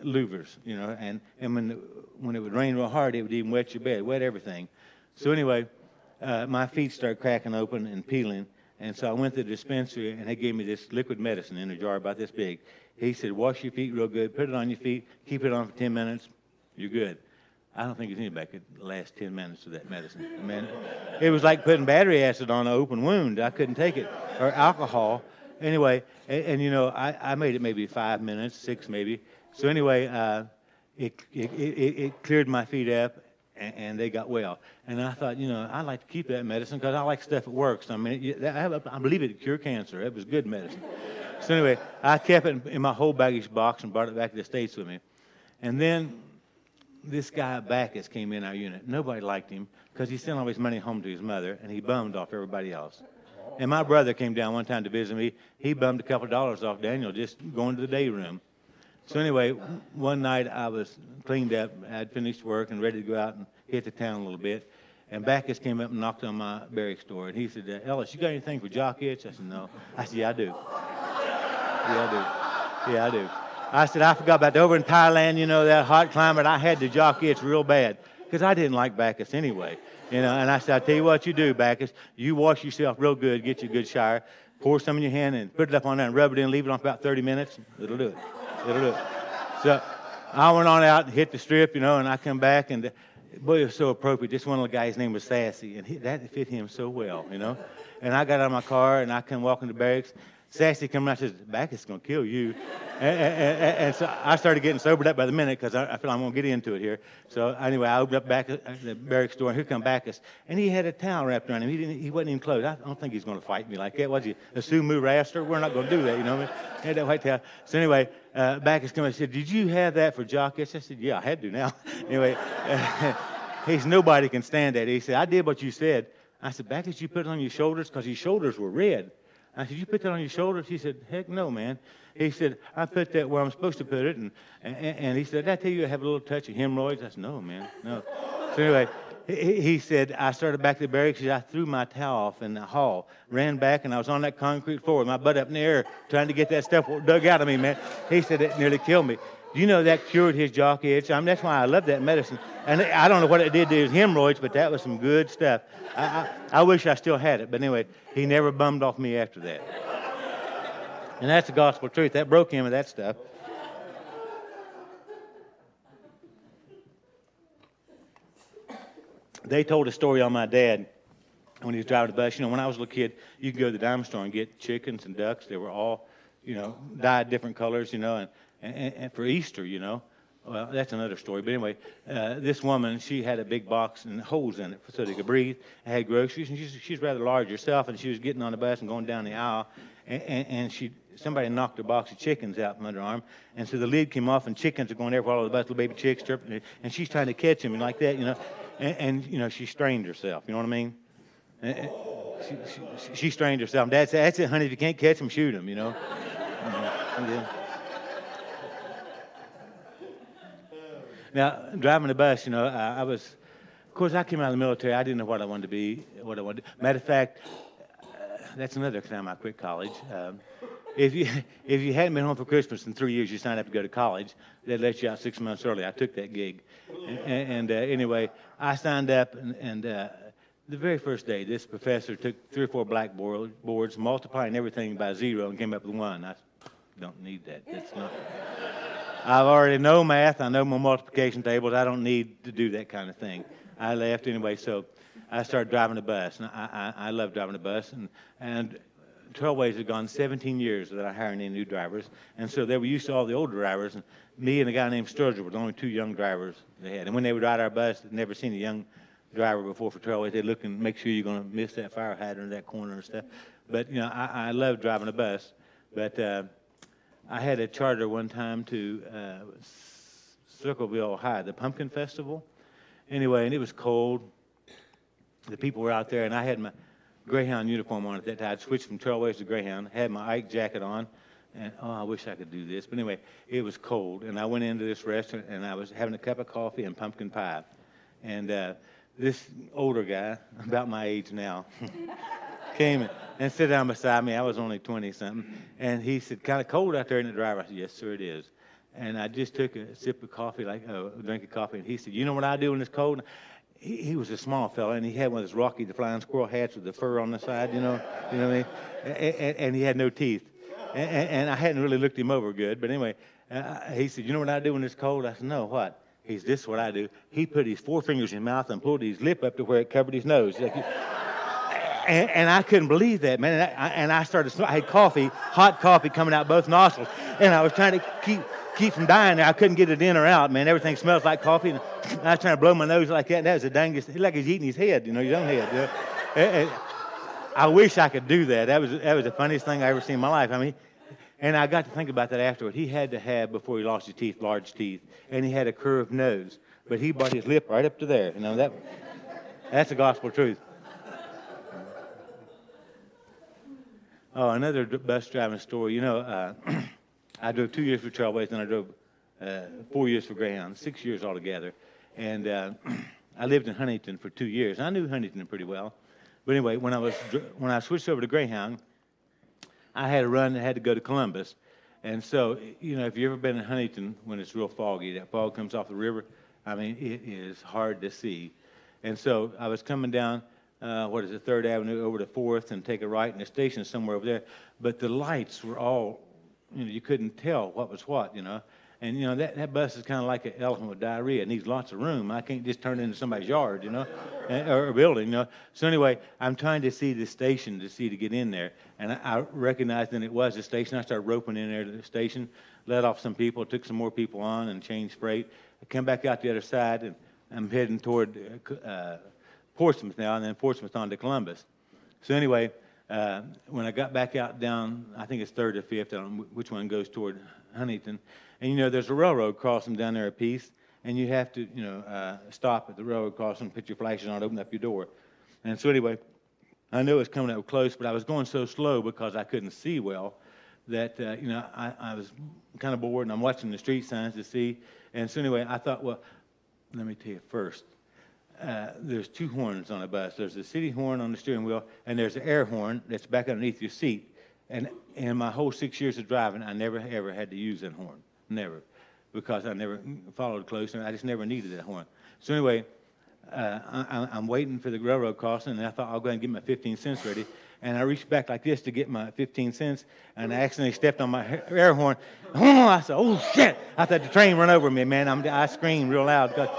Louvers, and when it would rain real hard, it would even wet your bed, wet everything. So anyway, my feet started cracking open and peeling, and so I went to the dispensary, and they gave me this liquid medicine in a jar about this big. He said, wash your feet real good, put it on your feet, keep it on for 10 minutes, you're good. I don't think there's anybody could last 10 minutes of that medicine. I mean, it was like putting battery acid on an open wound. I couldn't take it, or alcohol. Anyway, and I made it maybe 5 minutes, 6 maybe. So anyway, it cleared my feet up, and they got well. And I thought, I'd like to keep that medicine because I like stuff that works. I mean, I believe it cure cancer. It was good medicine. So anyway, I kept it in my whole baggage box and brought it back to the States with me. And then this guy Backus came in our unit. Nobody liked him because he sent all his money home to his mother, and he bummed off everybody else. And my brother came down one time to visit me. He bummed a couple of dollars off Daniel just going to the day room. So anyway, one night I was cleaned up. I'd finished work and ready to go out and hit the town a little bit. And Backus came up and knocked on my barracks door. And he said, Ellis, you got anything for jock itch? I said, no. I said, yeah, I do. Yeah, I do. I said, I forgot about that. Over in Thailand, that hot climate, I had the jock itch real bad because I didn't like Backus anyway. And I said, I'll tell you what you do, Backus. You wash yourself real good, get you a good shower, pour some in your hand and put it up on there and rub it in, leave it on for about 30 minutes. It'll do it. So I went on out and hit the strip, and I come back, and boy, it was so appropriate. This one of the guys' name was Sassy, and that fit him so well, And I got out of my car, and I come walking to barracks. Sassy come out and says, Backus is going to kill you. And so I started getting sobered up by the minute because I feel I'm going to get into it here. So anyway, I opened up the barracks door, and here come Backus. And he had a towel wrapped around him. He wasn't even clothed. I don't think he's going to fight me like that. Was he a sumo wrestler? We're not going to do that, He had that white towel. So anyway, Backus came and said, did you have that for jock itch? I said, yeah, I had to now. Anyway, he said, nobody can stand that. He said, I did what you said. I said, Backus, you put it on your shoulders because his shoulders were red. I said, you put that on your shoulders? He said, heck no, man. He said, I put that where I'm supposed to put it. And he said, did I tell you I have a little touch of hemorrhoids? I said, no, man, no. So anyway, he said, I started back to the barracks. I threw my towel off in the hall, ran back, and I was on that concrete floor with my butt up in the air trying to get that stuff dug out of me, man. He said, it nearly killed me. Do you know that cured his jock itch? I mean, that's why I love that medicine. And I don't know what it did to his hemorrhoids, but that was some good stuff. I wish I still had it. But anyway, he never bummed off me after that. And that's the gospel truth. That broke him of that stuff. They told a story on my dad when he was driving the bus. When I was a little kid, you could go to the dime store and get chickens and ducks. They were all, dyed different colors, and for Easter, Well, that's another story. But anyway, this woman, she had a big box and holes in it so they could breathe. And had groceries, and she's rather large herself, and she was getting on the bus and going down the aisle, and somebody knocked a box of chickens out from under her arm, and so the lid came off, and chickens are going everywhere all over the bus, little baby chicks, and she's trying to catch them, and like that, and she strained herself. You know what I mean? And she strained herself. Dad said, "That's it, honey. If you can't catch them, shoot them." Yeah. Now, driving the bus, I was, of course, I came out of the military. I didn't know what I wanted to be, what I wanted to do. Matter of fact, that's another time I quit college. If you hadn't been home for Christmas in 3 years, you signed up to go to college. They'd let you out 6 months early. I took that gig. Anyway, I signed up, and the very first day, this professor took 3 or 4 blackboards, multiplying everything by 0, and came up with 1. I don't need that. That's not. I've already know math. I know my multiplication tables. I don't need to do that kind of thing. I left anyway, so I started driving the bus. And I love driving the bus. And Trailways had gone 17 years without hiring any new drivers. And so they were used to all the older drivers. And me and a guy named Sturgill were the only 2 young drivers they had. And when they would ride our bus, they'd never seen a young driver before for Trailways. They'd look and make sure you're going to miss that fire hydrant in that corner and stuff. But, I love driving a bus. But I had a charter one time to Circleville, Ohio, the Pumpkin Festival. Anyway, and it was cold. The people were out there, and I had my Greyhound uniform on at that time. I'd switched from Trailways to Greyhound, had my Ike jacket on, and I wish I could do this. But anyway, it was cold, and I went into this restaurant, and I was having a cup of coffee and pumpkin pie. And this older guy, about my age now, came and sat down beside me. I was only 20-something. And he said, "Kind of cold out there in the driver?" I said, "Yes, sir, it is." And I just took a sip of coffee, a drink of coffee, and he said, "You know what I do when it's cold?" He was a small fella, and he had one of those Rocky the Flying Squirrel hats with the fur on the side, you know what I mean? And he had no teeth. And I hadn't really looked him over good. But anyway, he said, "You know what I do when it's cold?" I said, "No, what?" He said, "This is what I do." He put his 4 fingers in his mouth and pulled his lip up to where it covered his nose. And I couldn't believe that, man. And I started, I had coffee, hot coffee coming out both nostrils. And I was trying to keep from dying there. I couldn't get it in or out, man. Everything smells like coffee. And I was trying to blow my nose like that. And that was the dangest, like he's eating his head, his own head. And I wish I could do that. That was the funniest thing I ever seen in my life. I mean, and I got to think about that afterward. He had to have, before he lost his teeth, large teeth. And he had a curved nose. But he brought his lip right up to there. That's the gospel truth. Oh, another bus driving story. I drove 2 years for Trailways, and I drove 4 years for Greyhound, 6 years altogether. And I lived in Huntington for 2 years. I knew Huntington pretty well. But anyway, when I switched over to Greyhound, I had a run that had to go to Columbus. And so, if you've ever been in Huntington when it's real foggy, that fog comes off the river, I mean, it is hard to see. And so I was coming down 3rd Avenue over to 4th and take a right in the station somewhere over there. But the lights were all, you couldn't tell what was what, And, that bus is kind of like an elephant with diarrhea. It needs lots of room. I can't just turn it into somebody's yard, or a building, So anyway, I'm trying to see the station to get in there. And I recognized that it was a station. I started roping in there to the station, let off some people, took some more people on and changed freight. I come back out the other side, and I'm heading toward Portsmouth now, and then Portsmouth on to Columbus. So anyway, when I got back out down, I think it's 3rd or 5th, I don't know which one goes toward Huntington, and there's a railroad crossing down there a piece, and you have to, stop at the railroad crossing, put your flashes on, open up your door. And so anyway, I knew it was coming up close, but I was going so slow because I couldn't see well that, I was kind of bored, and I'm watching the street signs to see. And so anyway, I thought, well, let me tell you first. There's 2 horns on a bus. There's the city horn on the steering wheel, and there's the air horn that's back underneath your seat. And in my whole 6 years of driving, I never, ever had to use that horn. Never. Because I never followed close, and I just never needed that horn. So anyway, I'm waiting for the railroad crossing, and I thought I'll go ahead and get my 15 cents ready. And I reached back like this to get my 15 cents, and I accidentally stepped on my air horn. Oh, I said, "Oh, shit." I thought the train run over me, man. I screamed real loud because,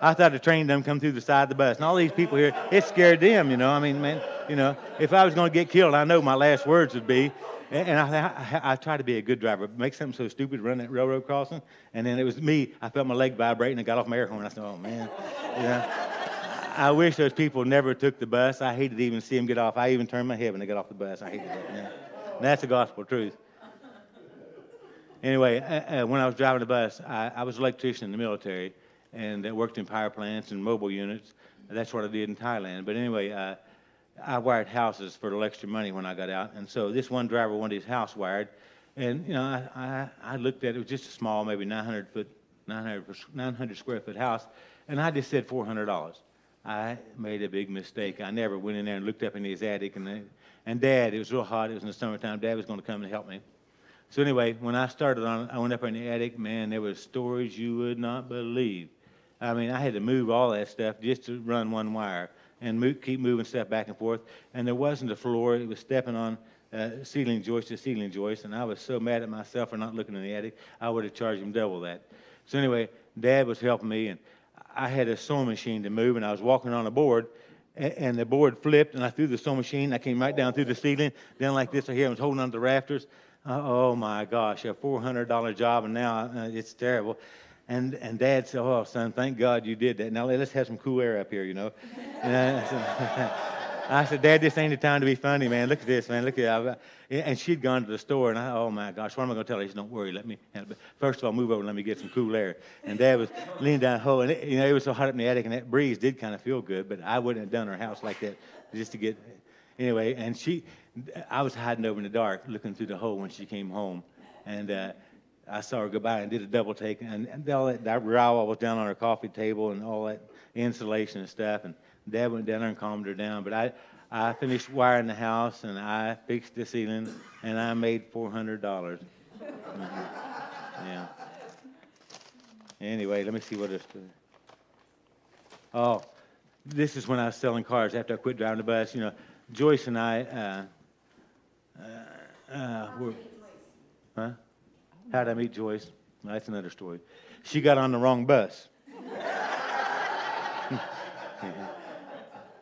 I thought the train done come through the side of the bus. And all these people here, it scared them, I mean, man, if I was going to get killed, I know my last words would be. And I try to be a good driver. Make something so stupid, run that railroad crossing. And then it was me. I felt my leg vibrating and got off my air horn. I said, "Oh, man." I wish those people never took the bus. I hated to even see them get off. I even turned my head when they got off the bus. I hated that, man. And that's the gospel truth. Anyway, when I was driving the bus, I was an electrician in the military. and worked in power plants and mobile units. That's what I did in Thailand. But anyway, I wired houses for a little extra money when I got out. And so this one driver wanted his house wired. And, you know, I looked at it. It was just a small, maybe 900 square foot house. And I just said $400. I made a big mistake. I never went in there and looked up in his attic. And Dad, it was real hot. It was in the summertime. Dad was going to come and help me. So anyway, when I started on it, I went up in the attic. Man, there was storage you would not believe. I mean, I had to move all that stuff just to run one wire and keep moving stuff back and forth. And there wasn't a floor. It was stepping on ceiling joist to ceiling joist. And I was so mad at myself for not looking in the attic, I would have charged him double that. So anyway, Dad was helping me, and I had a sewing machine to move, and I was walking on a board, and the board flipped, and I threw the sewing machine. I came right down through the ceiling, down like this right here. I was holding on to the rafters. Oh, my gosh, a $400 job, and now it's terrible. And Dad said, oh, son, thank God you did that. Now let's have some cool air up here, you know. And I said, Dad, this ain't the time to be funny, man. Look at this, man. Look at that. And she'd gone to the store, and oh, my gosh, what am I going to tell her? He said, don't worry, let me, first of all, move over and let me get some cool air. And Dad was leaning down the hole, and it was so hot up in the attic, and that breeze did kind of feel good, but I wouldn't have done her house like that just to get, anyway, and I was hiding over in the dark, looking through the hole when she came home, and I saw her go by and did a double take, and all that drywall was down on her coffee table and all that insulation and stuff, and Dad went down there and calmed her down. But I finished wiring the house, and I fixed the ceiling, and I made $400. Mm-hmm. Yeah. Anyway, let me see what else. Oh, this is when I was selling cars after I quit driving the bus. You know, Joyce and I were. Huh? How did I meet Joyce? Well, that's another story. She got on the wrong bus.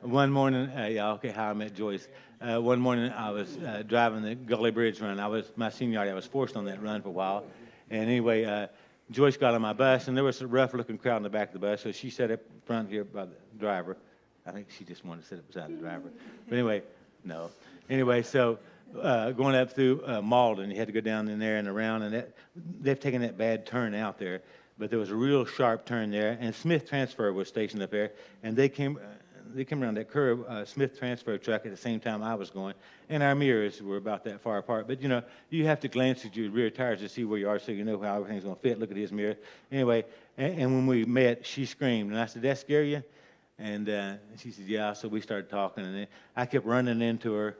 One morning, how I met Joyce. One morning I was driving the Gully Bridge run. My seniority, I was forced on that run for a while. And anyway, Joyce got on my bus, and there was a rough-looking crowd in the back of the bus, so she sat up front here by the driver. I think she just wanted to sit up beside the driver. But anyway, no. Anyway, so going up through Malden, you had to go down in there and around, and they've taken that bad turn out there. But there was a real sharp turn there, and Smith Transfer was stationed up there, and they came around that curve, Smith Transfer truck at the same time I was going, and our mirrors were about that far apart. But, you know, you have to glance at your rear tires to see where you are so you know how everything's going to fit. Look at his mirror. Anyway, and when we met, she screamed, and I said, "Did that scare you?" And she said, "Yeah." So we started talking, and then I kept running into her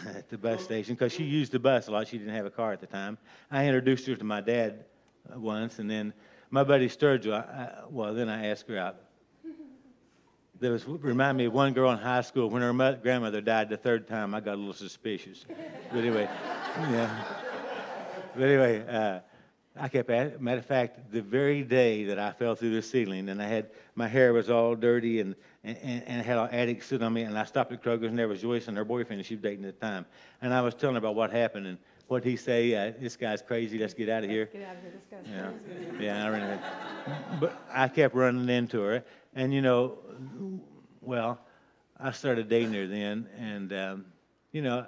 at the bus station because she used the bus a lot. She didn't have a car at the time. I introduced her to my dad once, and then my buddy Sturgill, then I asked her out. Remind me of one girl in high school. When her grandmother died the third time, I got a little suspicious. But anyway, yeah. But anyway, I kept asking. Matter of fact, the very day that I fell through the ceiling, and my hair was all dirty, and I had an attic sit on me, and I stopped at Kroger's, and there was Joyce and her boyfriend, and she was dating at the time. And I was telling her about what happened, and what he say, this guy's crazy, let's get out of here. Get out of here, this guy's crazy. Yeah, I ran. But I kept running into her, and you know, well, I started dating her then, and you know,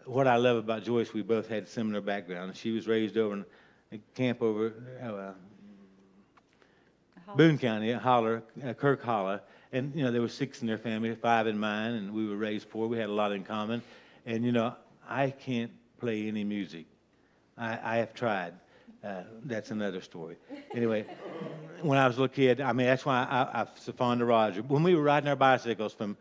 what I love about Joyce, we both had similar backgrounds. She was raised over in a camp over Boone County, Kirk Hollow, and you know, there were 6 in their family, 5 in mine, and we were raised poor. We had a lot in common, and you know, I can't play any music. I have tried. That's another story. Anyway, when I was a little kid, I mean, that's why I'm so fond of Roger. When we were riding our bicycles from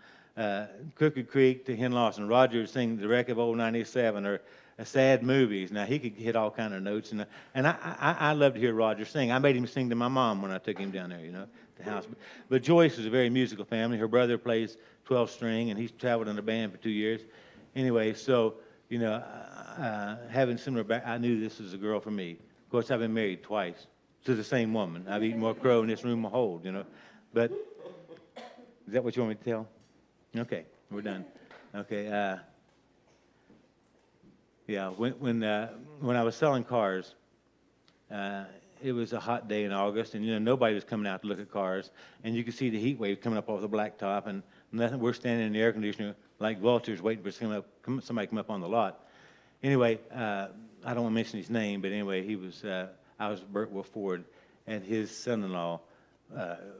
Crooked Creek to Henlawson, Roger would sing the wreck of old 97 or sad movies. Now, he could hit all kind of notes. And I loved to hear Roger sing. I made him sing to my mom when I took him down there, you know, the house. But Joyce was a very musical family. Her brother plays 12-string, and he's traveled in a band for 2 years. Anyway, so, you know, having similar I knew this was a girl for me. Of course, I've been married twice to the same woman. I've eaten more crow in this room will hold, you know. But is that what you want me to tell? Okay, we're done. Okay. Yeah, when I was selling cars, it was a hot day in August, and you know nobody was coming out to look at cars, and you could see the heat wave coming up off the blacktop, and nothing. We're standing in the air conditioner like vultures waiting for somebody to come up on the lot. Anyway, I don't want to mention his name, but anyway, I was Burt Wolf Ford, and his son-in-law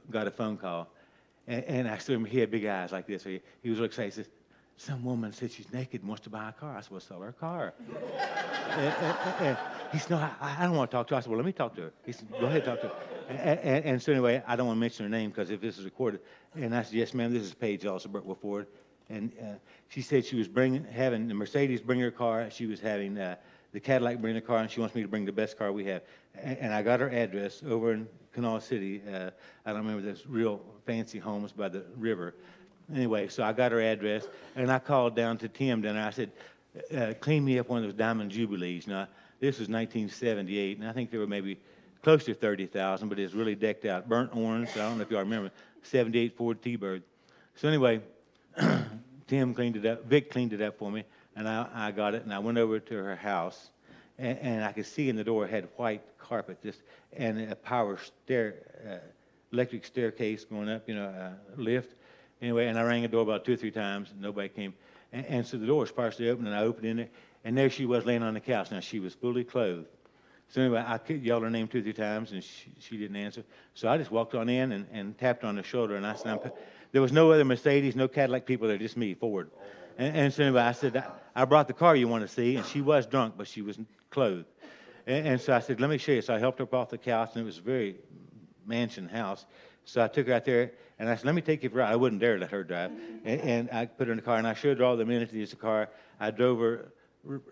got a phone call. And I saw him, he had big eyes like this. He was excited. He says, some woman said she's naked and wants to buy a car. I said, well, sell her a car. and he said, no, I don't want to talk to her. I said, well, let me talk to her. He said, go ahead, talk to her. And so anyway, I don't want to mention her name because if this is recorded. And I said, yes, ma'am, this is Paige, also Burtwell Ford. And she said she was having the Mercedes bring her car. She was having the Cadillac bring her car, and she wants me to bring the best car we have. And I got her address over in Kanawha City. I don't remember those real fancy homes by the river. Anyway, so I got her address, and I called down to Tim down there. I said, clean me up one of those Diamond Jubilees. Now, this was 1978, and I think there were maybe close to 30,000, but it's really decked out. Burnt orange, I don't know if y'all remember, 78 Ford T-Bird. So anyway, Tim cleaned it up, Vic cleaned it up for me, and I got it, and I went over to her house, and I could see in the door it had white carpet, and a power electric staircase going up, lift. Anyway, and I rang the door about 2 or 3 times, and nobody came. And so the door was partially open, and I opened in there, and there she was laying on the couch. Now, she was fully clothed. So anyway, I yelled her name 2 or 3 times, and she didn't answer. So I just walked on in and tapped her on the shoulder, and I said, there was no other Mercedes, no Cadillac people there, just me, Ford. And so anyway, I said, I brought the car you want to see, and she was drunk, but she was clothed. And so I said, let me show you. So I helped her up off the couch, and it was a very mansion house. So I took her out there, and I said, let me take you for a ride. I wouldn't dare let her drive. And I put her in the car, and I showed her all the amenities of the car. I drove her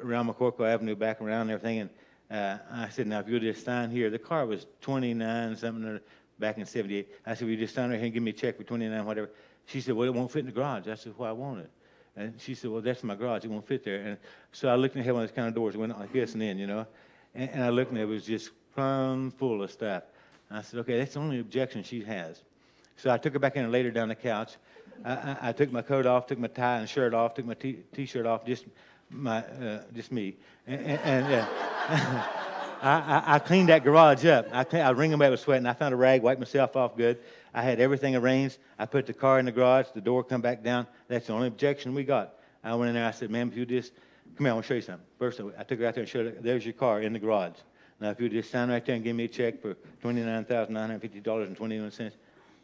around McCorkle Avenue, back around and everything. And I said, now, if you'll just sign here. The car was 29 something back in 78. I said, will you just sign right here and give me a check for 29 whatever? She said, well, it won't fit in the garage. I said, well, I want it. And she said, well, that's my garage. It won't fit there. And so I looked and had one of those kind of doors that went like this and in, And I looked, and it was just plumb full of stuff. I said, okay, that's the only objection she has. So I took her back in and laid her down the couch. I took my coat off, took my tie and shirt off, took my T-shirt off, just me. And I cleaned that garage up. I wringed them out with sweat, and I found a rag, wiped myself off good. I had everything arranged. I put the car in the garage, the door come back down. That's the only objection we got. I went in there, I said, ma'am, if you just, come here, I want to show you something. First, I took her out there and showed her, there's your car in the garage. Now, if you just sign right there and give me a check for $29,950.21.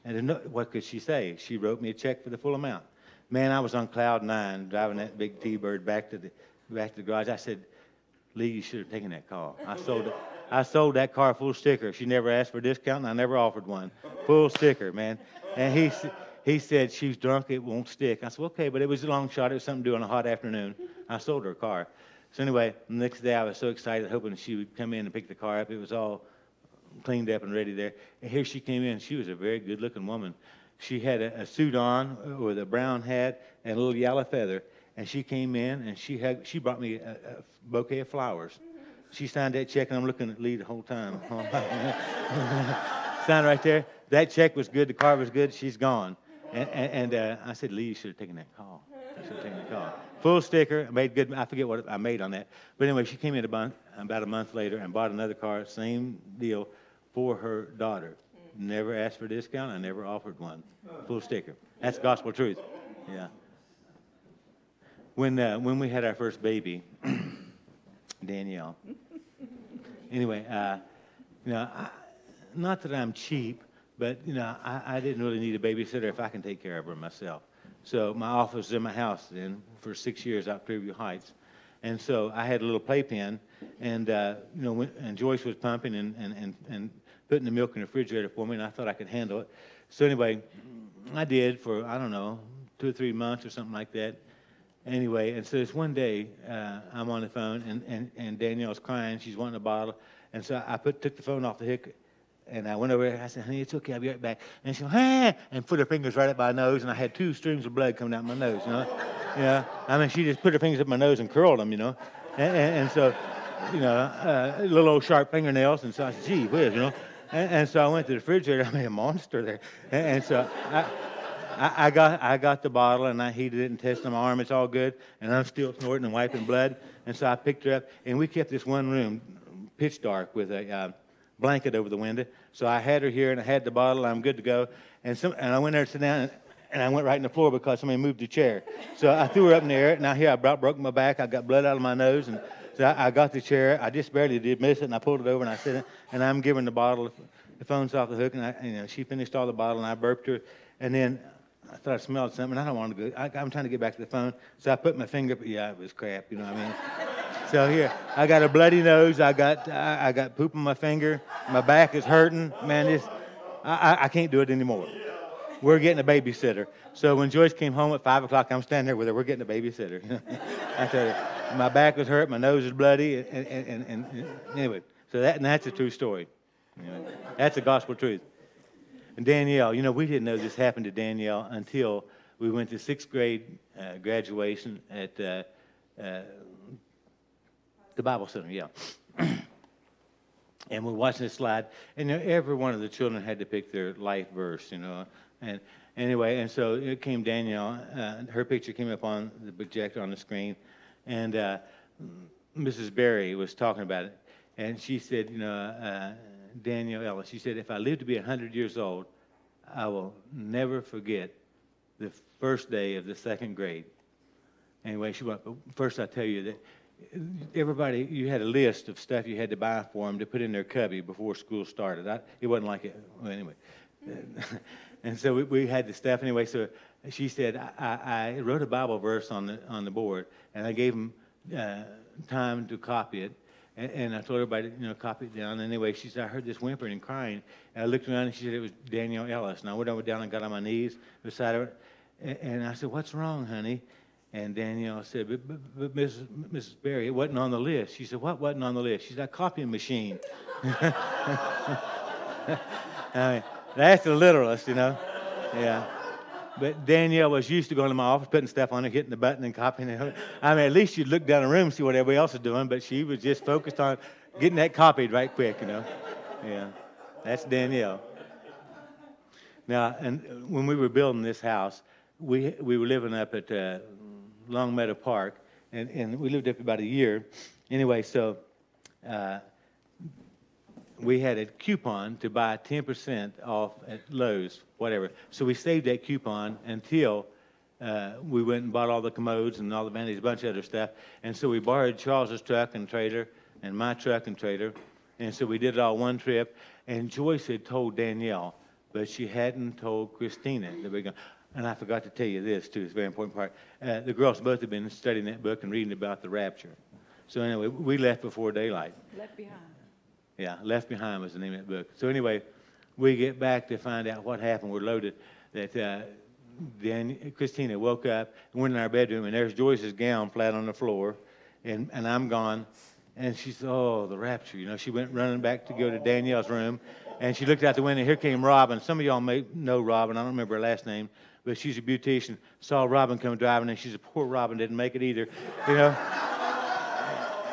And what could she say? She wrote me a check for the full amount. Man, I was on cloud 9 driving that big T-Bird back to the garage. I said, Lee, you should have taken that call. I sold that car full sticker. She never asked for a discount, and I never offered one. Full sticker, man. And he said, she's drunk, it won't stick. I said, okay, but it was a long shot. It was something to do on a hot afternoon. I sold her a car. So anyway, the next day I was so excited, hoping she would come in and pick the car up. It was all cleaned up and ready there. And here she came in. She was a very good-looking woman. She had a suit on with a brown hat and a little yellow feather. And she came in, and she brought me a bouquet of flowers. She signed that check, and I'm looking at Lee the whole time. Signed right there. That check was good. The car was good. She's gone. And I said, Lee, you should have taken that call. You should have taken that call. Full sticker. I made good. I forget what I made on that. But anyway, she came in about a month later and bought another car, same deal, for her daughter. Never asked for a discount. I never offered one. Full sticker. That's gospel truth. Yeah. When we had our first baby, Danielle. Anyway, not that I'm cheap, but I didn't really need a babysitter if I can take care of her myself. So my office was in my house then for 6 years out Clearview Heights, and so I had a little playpen, and and Joyce was pumping and putting the milk in the refrigerator for me, and I thought I could handle it. So anyway, I did for 2 or 3 months or something like that. Anyway, and so this one day, I'm on the phone, and Danielle's crying. She's wanting a bottle. And so I took the phone off the hook, and I went over there. I said, honey, it's okay. I'll be right back. And she went, ah, and put her fingers right up my nose, and I had 2 streams of blood coming out my nose, I mean, she just put her fingers up my nose and curled them, And so, little old sharp fingernails. And so I said, gee whiz, And so I went to the refrigerator. I made a monster there. And so I got the bottle, and I heated it and tested my arm. It's all good, and I'm still snorting and wiping blood. And so I picked her up, and we kept this one room pitch dark with a blanket over the window. So I had her here, and I had the bottle. I'm good to go. And I went there to sit down, and I went right in the floor because somebody moved the chair. So I threw her up in the air. Now here I broke my back. I got blood out of my nose, and so I got the chair. I just barely did miss it, and I pulled it over, and I sit, and I'm giving the bottle the phone's off the hook, and she finished all the bottle, and I burped her, and then I thought I smelled something. I don't want to go. I'm trying to get back to the phone, so I put my finger up. Yeah, it was crap. You know what I mean? So here, I got a bloody nose. I got poop on my finger. My back is hurting. Man, I can't do it anymore. We're getting a babysitter. So when Joyce came home at 5 o'clock, I'm standing there with her. We're getting a babysitter. I tell you, my back was hurt, my nose is bloody, and anyway. So that's a true story. That's a gospel truth. And Danielle, we didn't know this happened to Danielle until we went to sixth grade graduation at the Bible Center, yeah. And we're watching this slide, and every one of the children had to pick their life verse, And anyway, and so it came Danielle. Her picture came up on the projector on the screen, and Mrs. Berry was talking about it, and she said, Danielle Ellis, she said, if I live to be 100 years old, I will never forget the first day of the second grade. Anyway, she went, but first I tell you that everybody, you had a list of stuff you had to buy for them to put in their cubby before school started. It wasn't like it, well, anyway. And so we had the stuff anyway. So she said, I wrote a Bible verse on the board, and I gave them time to copy it. And I told everybody, copy it down. Anyway, she said, I heard this whimpering and crying. And I looked around, and she said it was Danielle Ellis. And I went over down and got on my knees beside her. And I said, what's wrong, honey? And Danielle said, but Mrs. Berry, it wasn't on the list. She said, what wasn't on the list? She said, a copying machine. I mean, that's a literalist, Yeah. But Danielle was used to going to my office, putting stuff on it, hitting the button and copying it. I mean, at least you'd look down the room and see what everybody else is doing, but she was just focused on getting that copied right quick, Yeah. That's Danielle. Now, and when we were building this house, we were living up at Long Meadow Park, and we lived up about a year. Anyway, so we had a coupon to buy 10% off at Lowe's, whatever. So we saved that coupon until we went and bought all the commodes and all the vanities, a bunch of other stuff. And so we borrowed Charles's truck and trailer and my truck and trailer. And so we did it all one trip. And Joyce had told Danielle, but she hadn't told Christina that we're going. And I forgot to tell you this, too. It's a very important part. The girls both have been studying that book and reading about the rapture. So anyway, we left before daylight. Left Behind. Yeah, Left Behind was the name of that book. So anyway, we get back to find out what happened. We're loaded. That Christina woke up and went in our bedroom, and there's Joyce's gown flat on the floor, and I'm gone. And she said, oh, the rapture. She went running back to go to Danielle's room, and she looked out the window, and here came Robin. Some of y'all may know Robin. I don't remember her last name, but she's a beautician. Saw Robin come driving, and she said, poor Robin didn't make it either.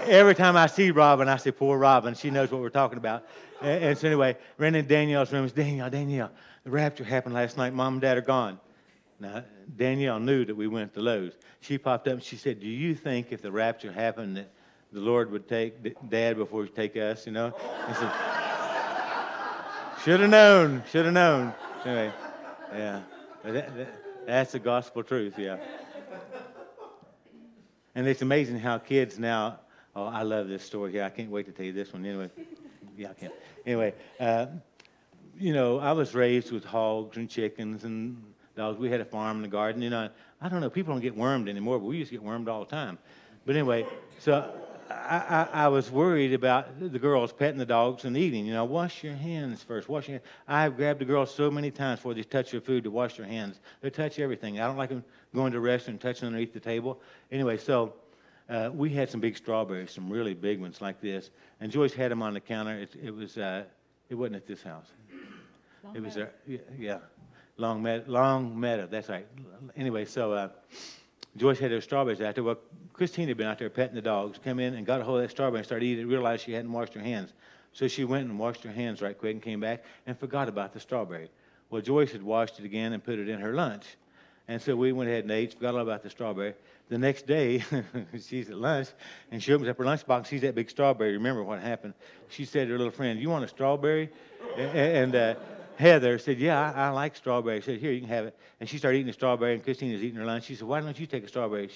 Every time I see Robin, I say, poor Robin. She knows what we're talking about. And so anyway, ran in Danielle's room. Danielle, the rapture happened last night. Mom and Dad are gone. Now, Danielle knew that we went to Lowe's. She popped up and she said, do you think if the rapture happened that the Lord would take Dad before he'd take us, I said, should have known. So anyway, yeah. That's the gospel truth, yeah. And it's amazing how kids now, oh, I love this story here. I can't wait to tell you this one. Anyway, yeah, I can't. Anyway, I was raised with hogs and chickens and dogs. We had a farm and a garden. I don't know. People don't get wormed anymore, but we used to get wormed all the time. But anyway, so I was worried about the girls petting the dogs and eating. Wash your hands first. Wash your hands. I've grabbed the girls so many times before they touch their food to wash their hands. They touch everything. I don't like them going to a restaurant and touching underneath the table. Anyway, so we had some big strawberries, some really big ones like this. And Joyce had them on the counter. It wasn't at this house. It was yeah, Long Meadow. That's right. Anyway, so Joyce had those strawberries out there. Well, Christine had been out there petting the dogs, come in and got a hold of that strawberry and started eating it, realized she hadn't washed her hands. So she went and washed her hands right quick and came back and forgot about the strawberry. Well, Joyce had washed it again and put it in her lunch. And so we went ahead and ate, forgot all about the strawberry. The next day, she's at lunch, and she opens up her lunchbox, sees that big strawberry. Remember what happened. She said to her little friend, you want a strawberry? And Heather said, yeah, I like strawberry. She said, here, you can have it. And she started eating the strawberry, and Christina was eating her lunch. She said, why don't you take a strawberry?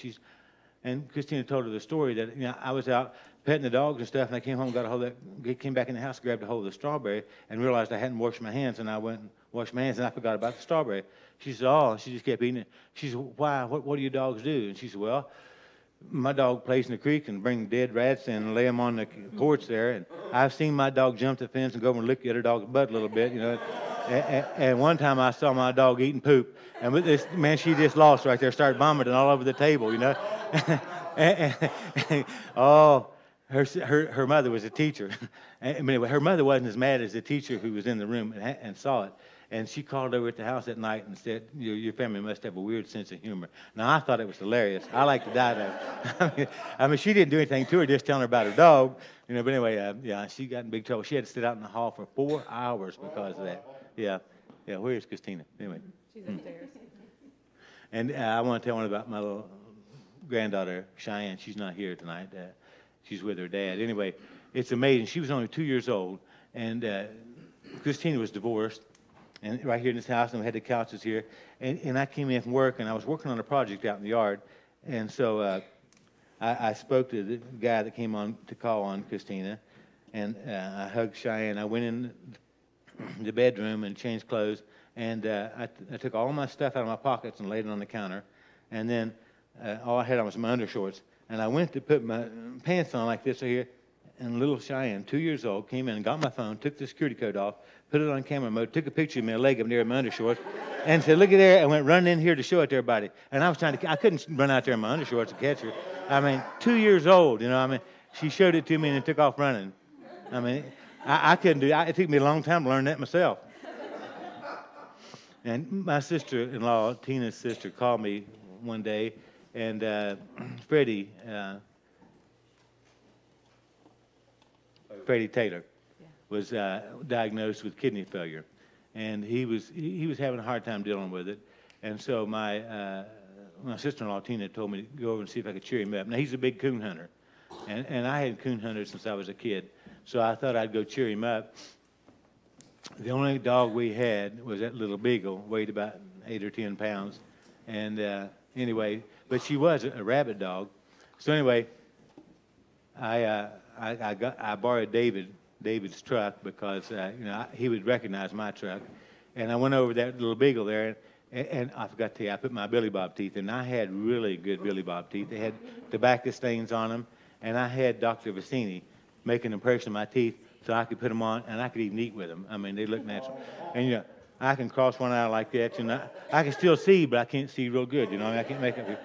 And Christina told her the story that I was out petting the dogs and stuff, and I came home, got a hold of that, came back in the house, grabbed a hold of the strawberry, and realized I hadn't washed my hands, and I went and washed my hands, and I forgot about the strawberry. She said, oh, she just kept eating it. She said, why, what do your dogs do? And she said, well, my dog plays in the creek and bring dead rats and lay them on the porch there, and I've seen my dog jump the fence and go over and lick the other dog's butt a little bit, you know. And one time I saw my dog eating poop, and with this, man, she just lost right there, started vomiting all over the table, you know. Oh, her mother was a teacher. Anyway, her mother wasn't as mad as the teacher who was in the room and saw it. And she called over at the house at night and said, your family must have a weird sense of humor. Now, I thought it was hilarious. I like to die though. I mean, she didn't do anything to her, just telling her about her dog. You know, but anyway, yeah, she got in big trouble. She had to sit out in the hall for 4 hours because of that. Yeah. Yeah, where's Christina? Anyway. She's upstairs. And I want to tell one about my little granddaughter, Cheyenne. She's not here tonight. She's with her dad. Anyway, it's amazing. She was only 2 years old, and Christina was divorced. And right here in this house, and we had the couches here. And I came in from work, and I was working on a project out in the yard. And so I spoke to the guy that came on to call on Christina, and I hugged Cheyenne. I went in the bedroom and changed clothes, and I took all my stuff out of my pockets and laid it on the counter. And then all I had on was my undershorts. And I went to put my pants on like this right here, and little Cheyenne, 2 years old, came in and got my phone, took the security code off, put it on camera mode, took a picture of me, a leg up near in my undershorts, and said, look at there, and went running in here to show it to everybody. And I was I couldn't run out there in my undershorts to catch her. I mean, 2 years old, you know, I mean, she showed it to me and then took off running. I mean, I couldn't do it. It took me a long time to learn that myself. And my sister-in-law, Tina's sister, called me one day, and Freddie Taylor was diagnosed with kidney failure, and he was having a hard time dealing with it. And so my sister-in-law Tina told me to go over and see if I could cheer him up. Now he's a big coon hunter, and I had coon hunted since I was a kid, so I thought I'd go cheer him up. The only dog we had was that little beagle, weighed about 8 or 10 pounds, and anyway, but she was a rabbit dog. So anyway, I borrowed David's truck because you know, he would recognize my truck, and I went over that little beagle there, and I forgot to tell you, I put my Billy Bob teeth in. I had really good Billy Bob teeth. They had tobacco stains on them, and I had Dr. Vicini make an impression of my teeth so I could put them on, and I could even eat with them. I mean, they look natural. And you know, I can cross one eye like that, and I can still see, but I can't see real good. You know, I can't make it.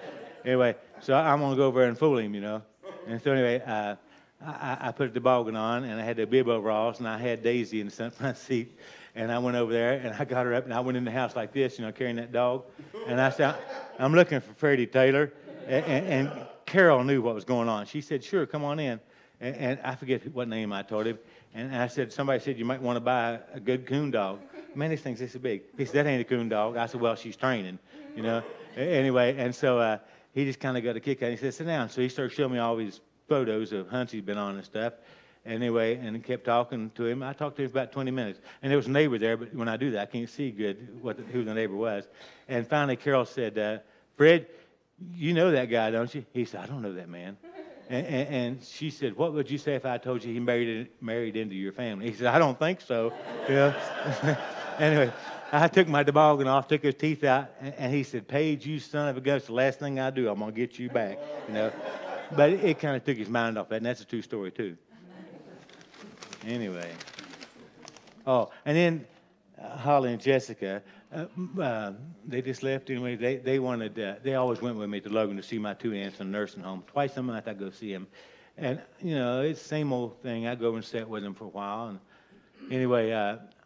Anyway, so I'm gonna go over there and fool him. You know, and so anyway. I put the toboggan on, and I had the bib overalls, and I had Daisy in the front seat, and I went over there, and I got her up, and I went in the house like this, you know, carrying that dog, and I said, I'm looking for Freddie Taylor, and Carol knew what was going on. She said, sure, come on in, and I forget what name I told him, and I said, somebody said you might want to buy a good coon dog. Man, this thing's this big. He said, that ain't a coon dog. I said, well, she's training, you know. Anyway, and so he just kind of got a kick out. He said, sit down. So he started showing me all these photos of hunts he'd been on and stuff. Anyway, and kept talking to him. I talked to him for about 20 minutes. And there was a neighbor there, but when I do that, I can't see good who the neighbor was. And finally, Carol said, Fred, you know that guy, don't you? He said, I don't know that man. And she said, what would you say if I told you he married into your family? He said, I don't think so. You know? Anyway, I took my toboggan off, took his teeth out, and he said, Paige, you son of a gun, it's the last thing I do. I'm going to get you back, you know. But it kind of took his mind off that, and that's a true story, too. Anyway. Oh, and then Holly and Jessica, they just left anyway. They wanted, they always went with me to Logan to see my 2 aunts in a nursing home. Twice a month I go see them. And, you know, it's the same old thing. I go over and sit with them for a while. And anyway,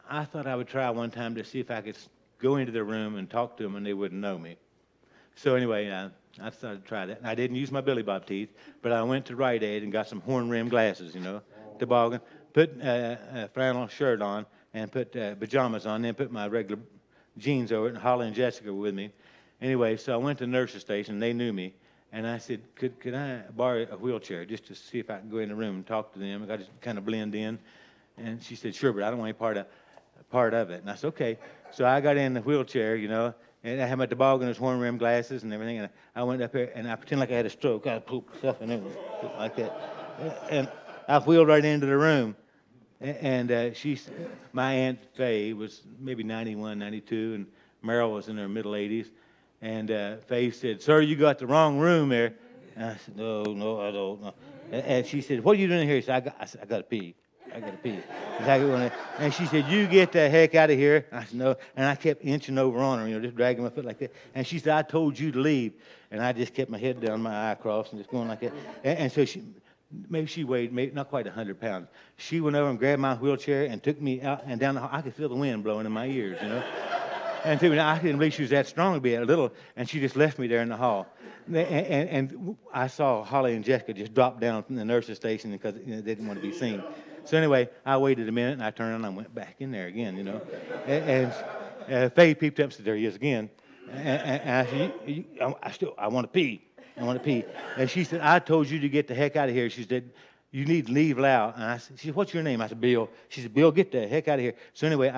I thought I would try one time to see if I could go into their room and talk to them and they wouldn't know me. So anyway, I started to try that. And I didn't use my Billy Bob teeth, but I went to Rite Aid and got some horn-rimmed glasses, you know, toboggan, put a flannel shirt on and put pajamas on, then put my regular jeans over it, and Holly and Jessica were with me. Anyway, so I went to the nurse's station. They knew me. And I said, could I borrow a wheelchair just to see if I can go in the room and talk to them? I got to kind of blend in. And she said, sure, but I don't want any part of it. And I said, okay. So I got in the wheelchair, you know, and I had my toboggan, his horn-rimmed glasses and everything. And I went up there, and I pretended like I had a stroke. I pooped stuff in it like that. And I wheeled right into the room. And my Aunt Faye was maybe 91, 92, and Merrill was in her middle 80s. And Faye said, "Sir, you got the wrong room there." And I said, "No, I don't. No." And she said, "What are you doing here?" I said, "I got to pee. I got to pee." And she said, "You get the heck out of here." I said, "No." And I kept inching over on her, just dragging my foot like that. And she said, "I told you to leave." And I just kept my head down, my eye crossed, and just going like that. And so maybe she weighed not quite 100 pounds. She went over and grabbed my wheelchair and took me out and down the hall. I could feel the wind blowing in my ears, And I didn't believe she was that strong to be that little. And she just left me there in the hall. And I saw Holly and Jessica just drop down from the nurse's station because they didn't want to be seen. So anyway, I waited a minute and I turned and I went back in there again, And Faye peeped up and said, "There he is again." And I said, I want to pee. I want to pee. And she said, "I told you to get the heck out of here." She said, "You need to leave loud." And she said, "What's your name?" I said, "Bill." She said, "Bill, get the heck out of here." So anyway,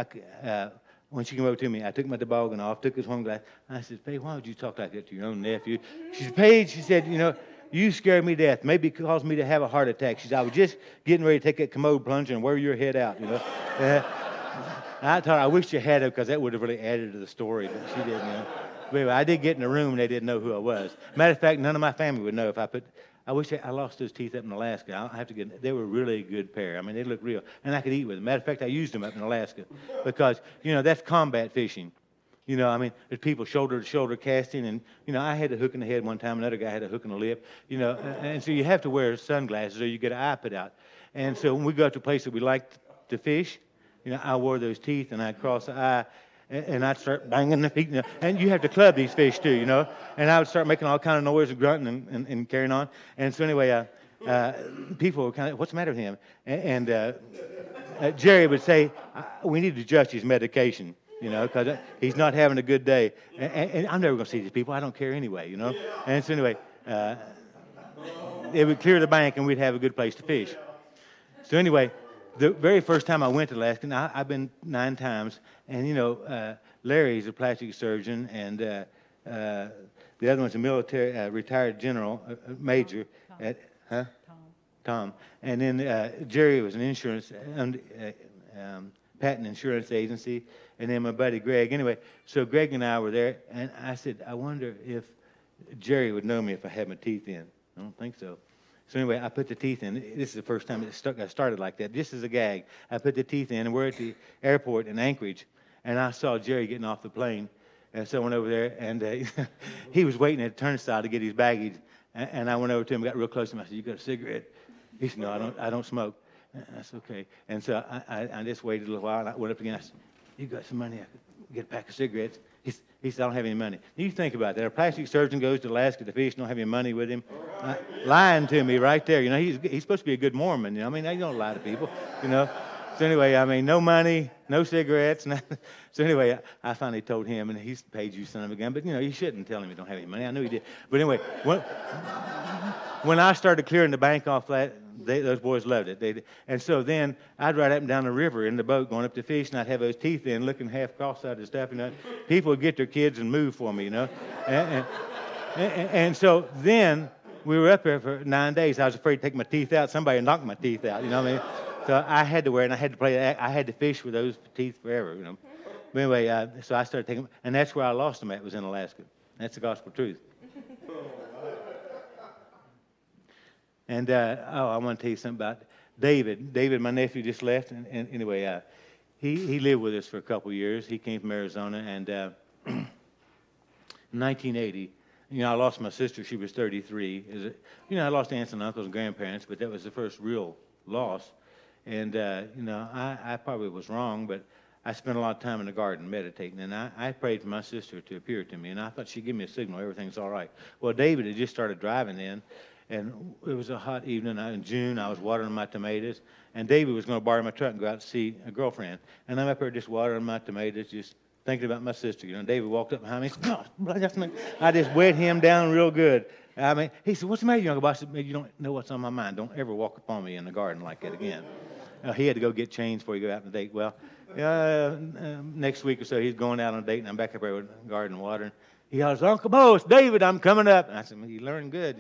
when she came over to me, I took my toboggan off, took his horn glass. I said, "Paige, why would you talk like that to your own nephew?" She said, "Paige," she said, "you scared me to death. Maybe it caused me to have a heart attack." She said, "I was just getting ready to take that commode plunge and wear your head out, I told her I wish you had her because that would have really added to the story, but she didn't, But anyway, I did get in the room and they didn't know who I was. Matter of fact, none of my family would know if I wish I lost those teeth up in Alaska. I'll have to they were really a good pair. I mean, they looked real. And I could eat with them. Matter of fact, I used them up in Alaska because, that's combat fishing. There's people shoulder to shoulder casting, and, I had a hook in the head one time, another guy had a hook in the lip, and so you have to wear sunglasses or you get an eye put out. And so when we go to a place that we like to fish, I wore those teeth and I'd cross the eye and I'd start banging the feet, and you have to club these fish too, and I would start making all kind of noise and grunting and carrying on. And so anyway, people were kind of, "What's the matter with him?" And Jerry would say, "We need to adjust his medication, because he's not having a good day." And I'm never going to see these people. I don't care anyway, And so anyway, it would clear the bank and we'd have a good place to fish. So anyway, the very first time I went to Alaska, and I've been 9 times, and, Larry's a plastic surgeon, and the other one's a military retired general, major at, Tom. And then Jerry was an insurance, patent insurance agency, and then my buddy Greg. Anyway, so Greg and I were there, and I said, "I wonder if Jerry would know me if I had my teeth in." I don't think so. So anyway, I put the teeth in. This is the first time I started like that, just as a gag. I put the teeth in, and we're at the airport in Anchorage, and I saw Jerry getting off the plane, and so I went over there, and he was waiting at the turnstile to get his baggage, and I went over to him, got real close to him. I said, "You got a cigarette?" He said, "No, I don't smoke." That's okay. And so I just waited a little while, and I went up again. I said, "You got some money? I could get a pack of cigarettes." He said, "I don't have any money." You think about that. A plastic surgeon goes to Alaska to fish, don't have any money with him. Lying to me right there. He's supposed to be a good Mormon. I mean, they don't lie to people, So anyway, no money, no cigarettes. So anyway, I finally told him, and he's paid you son of a gun. But, you shouldn't tell him you don't have any money. I knew he did. But anyway, when I started clearing the bank off that, those boys loved it. And so then I'd ride up and down the river in the boat going up to fish, and I'd have those teeth in, looking half cross-eyed and stuff. People would get their kids and move for me, And so then we were up there for 9 days. I was afraid to take my teeth out. Somebody would knock my teeth out, So I had to wear it, and I had to I had to fish with those teeth forever, But anyway, so I started taking them, and that's where I lost them at, was in Alaska. That's the gospel truth. And, I want to tell you something about David. David, my nephew, just left. And anyway, he lived with us for a couple of years. He came from Arizona. And in 1980, I lost my sister. She was 33. I lost aunts and uncles and grandparents, but that was the first real loss. And, I probably was wrong, but I spent a lot of time in the garden meditating. And I prayed for my sister to appear to me. And I thought she'd give me a signal. Everything's all right. Well, David had just started driving then. And it was a hot evening in June. I was watering my tomatoes, and David was going to borrow my truck and go out to see a girlfriend. And I'm up there just watering my tomatoes, just thinking about my sister. David walked up behind me. He said, I just wet him down real good. He said, "What's the matter, young boy?" I said, "You don't know what's on my mind. Don't ever walk upon me in the garden like that again." He had to go get changed before he go out on a date. Well, next week or so, he's going out on a date, and I'm back up there with the garden watering. He hollers, "Uncle Bo, it's David, I'm coming up." And I said, "You learn good,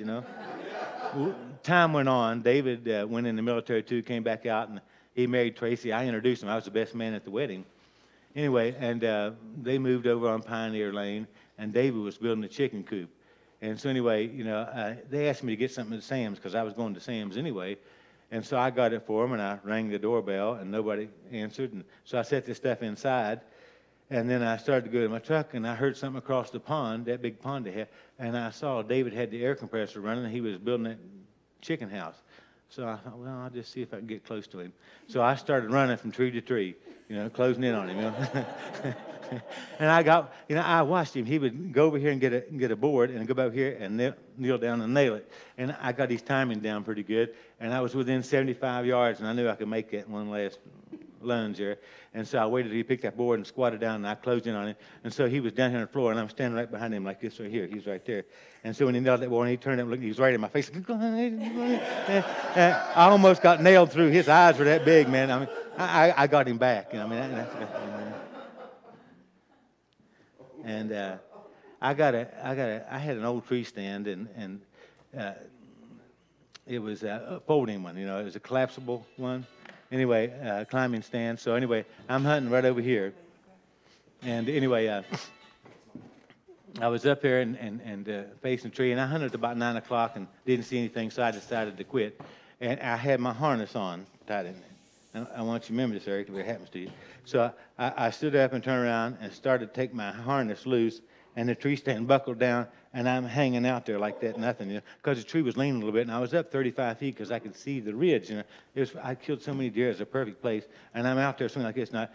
time went on. David went in the military too, came back out, and he married Tracy. I introduced him. I was the best man at the wedding. Anyway, and they moved over on Pioneer Lane, and David was building a chicken coop. And so anyway, they asked me to get something at Sam's because I was going to Sam's anyway. And so I got it for them, and I rang the doorbell, and nobody answered. And so I set this stuff inside, and then I started to go to my truck, and I heard something across the pond, that big pond they had, and I saw David had the air compressor running, and he was building that chicken house. So I thought, well, I'll just see if I can get close to him. So I started running from tree to tree, closing in on him. And I watched him. He would go over here and get a board and go back here and kneel down and nail it. And I got his timing down pretty good. And I was within 75 yards, and I knew I could make that one last lunge there. And so I waited till he picked that board and squatted down, and I closed in on him. And so he was down here on the floor, and I'm standing right behind him like this right here. He's right there. And so when he nailed that board, and he turned up and looked, he was right in my face. And I almost got nailed through. His eyes were that big, man. I mean, I got him back. And I had an old tree stand, and it was a folding one. It was a collapsible one. Anyway, climbing stand. So anyway, I'm hunting right over here. And anyway, I was up there and facing a tree, and I hunted about 9 o'clock and didn't see anything, so I decided to quit. And I had my harness on, tied in. I want you to remember this, Eric, if it happens to you. So I stood up and turned around and started to take my harness loose, and the tree stand buckled down, and I'm hanging out there like that, nothing, because the tree was leaning a little bit, and I was up 35 feet because I could see the ridge. I killed so many deer. It's a perfect place, and I'm out there swinging like this. Now,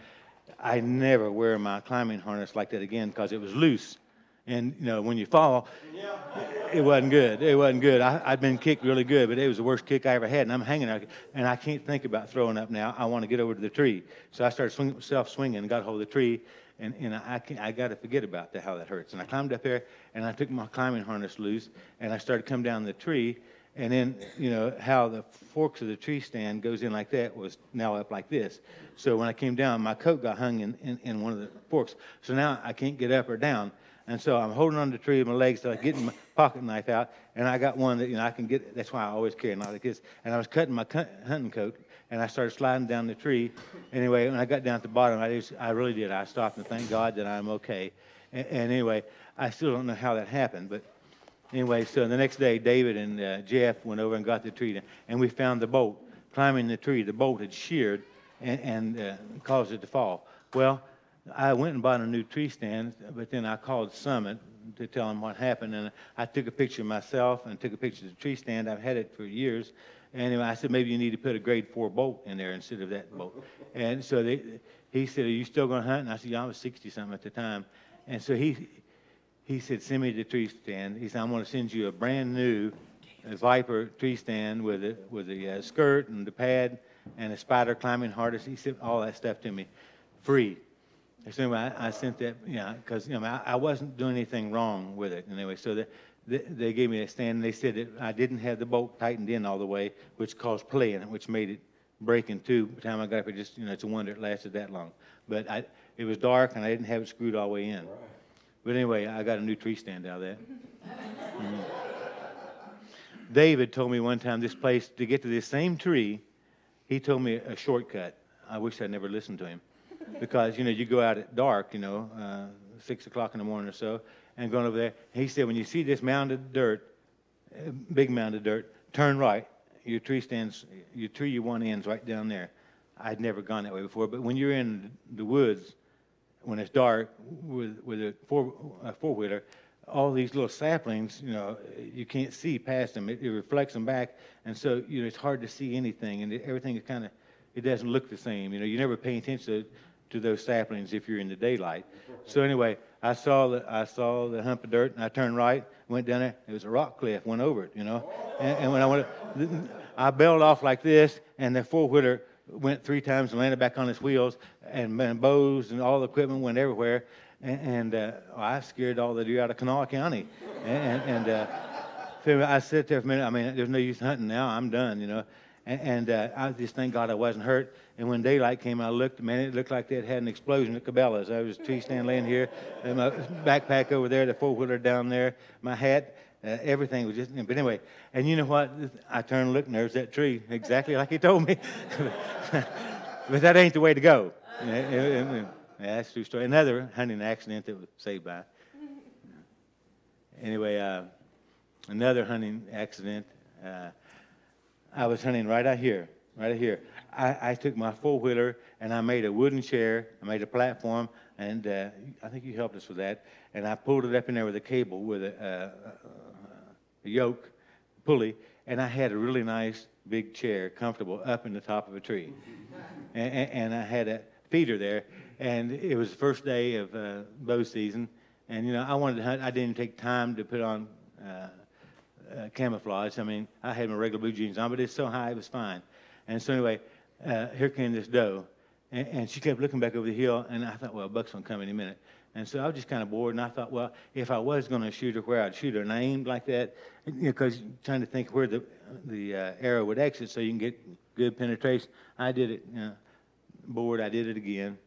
I never wear my climbing harness like that again because it was loose. And, when you fall, it wasn't good. It wasn't good. I'd been kicked really good, but it was the worst kick I ever had. And I'm hanging there, and I can't think about throwing up now. I want to get over to the tree. So I started swinging and got hold of the tree, and I got to forget about how that hurts. And I climbed up there, and I took my climbing harness loose, and I started to come down the tree. And then, how the forks of the tree stand goes in like that was now up like this. So when I came down, my coat got hung in one of the forks. So now I can't get up or down. And so I'm holding on to the tree with my legs, so I get my pocket knife out, and I got one that I can get. That's why I always carry a knife like this. And I was cutting my hunting coat, and I started sliding down the tree. Anyway, when I got down at the bottom, I really did. I stopped and thank God that I'm okay. And anyway, I still don't know how that happened, but anyway, so the next day, David and Jeff went over and got the tree, and we found the bolt. Climbing the tree, the bolt had sheared and caused it to fall. Well, I went and bought a new tree stand, but then I called Summit to tell them what happened, and I took a picture of myself and took a picture of the tree stand. I've had it for years. Anyway, I said, maybe you need to put a grade 4 bolt in there instead of that bolt. And so he said, are you still going to hunt? And I said, yeah, I was 60-something at the time. And so he said, send me the tree stand. He said, I'm going to send you a brand new Viper tree stand with a skirt and the pad and a spider climbing harness. He said all that stuff to me free. So anyway, I sent that, because I wasn't doing anything wrong with it. Anyway, so they gave me a stand, and they said that I didn't have the bolt tightened in all the way, which caused play in it, which made it break in two. By the time I got up, it's a wonder it lasted that long. But it was dark, and I didn't have it screwed all the way in. But anyway, I got a new tree stand out of that. David told me one time this place, to get to this same tree, he told me a shortcut. I wish I'd never listened to him. Because, you go out at dark, 6 o'clock in the morning or so, and going over there. He said, when you see this mound of dirt, big mound of dirt, turn right. Your tree you want ends right down there. I'd never gone that way before, but when you're in the woods, when it's dark, with a four-wheeler, all these little saplings, you can't see past them. It reflects them back, and so, it's hard to see anything, and everything is kind of, it doesn't look the same. You never pay attention to those saplings if you're in the daylight. So anyway, I saw the hump of dirt, and I turned right, went down there. It was a rock cliff, went over it, And when I went, I bailed off like this, and the four-wheeler went 3 times and landed back on its wheels, and bows and all the equipment went everywhere. And I scared all the deer out of Kanawha County. So I sat there for a minute. There's no use hunting now. I'm done, And I just thank God I wasn't hurt. And when daylight came, I looked, it looked like they'd had an explosion at Cabela's. I was a tree stand laying here, and my backpack over there, the four-wheeler down there, my hat. Everything was just, but anyway, and you know what? I turned and looked, and there's that tree, exactly like he told me. But that ain't the way to go. Yeah, that's a true story. Another hunting accident that was saved by. Anyway, another hunting accident. I was hunting right out here. I took my four-wheeler, and I made a wooden chair. I made a platform, and I think you helped us with that. And I pulled it up in there with a cable, with a yoke, pulley, and I had a really nice big chair, comfortable, up in the top of a tree. And I had a feeder there, and it was the first day of bow season. And, you know, I wanted to hunt. I didn't take time to put on camouflage. I mean, I had my regular blue jeans on, but it's so high, it was fine. And so anyway, here came this doe, and she kept looking back over the hill, and I thought, well, a buck's going to come any minute. And so I was just kind of bored, and I thought, well, if I was going to shoot her, where I'd shoot her. And I aimed like that, because trying to think where the arrow would exit so you can get good penetration. I did it, bored, I did it again.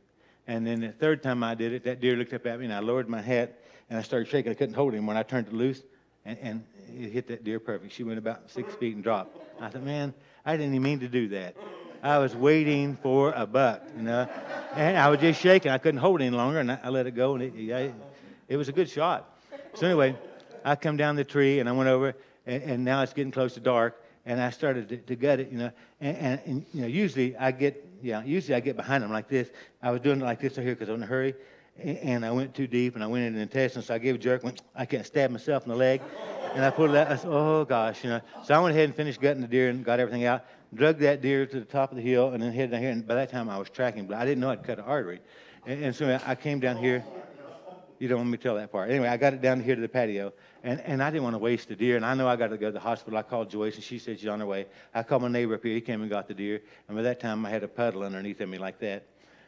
And then the third time I did it, that deer looked up at me, and I lowered my hat, and I started shaking. I couldn't hold him when I turned it loose, and it hit that deer perfect. She went about 6 feet and dropped. I thought, man, I didn't even mean to do that. I was waiting for a buck, and I was just shaking. I couldn't hold it any longer, and I let it go, and it was a good shot. So anyway, I come down the tree, and I went over, and now it's getting close to dark, and I started to gut it, and usually I get behind them like this. I was doing it like this right here because I was in a hurry, and I went too deep, and I went into the intestines, so I gave a jerk, I can't stab myself in the leg, and I pulled it out. I said, oh, gosh, So I went ahead and finished gutting the deer and got everything out, drug that deer to the top of the hill, and then headed down here, and by that time I was tracking, but I didn't know I'd cut an artery. And so I came down here. You don't want me to tell that part. Anyway, I got it down here to the patio, and I didn't want to waste the deer, and I know I got to go to the hospital. I called Joyce, and she said she's on her way. I called my neighbor up here. He came and got the deer, and by that time I had a puddle underneath of me like that.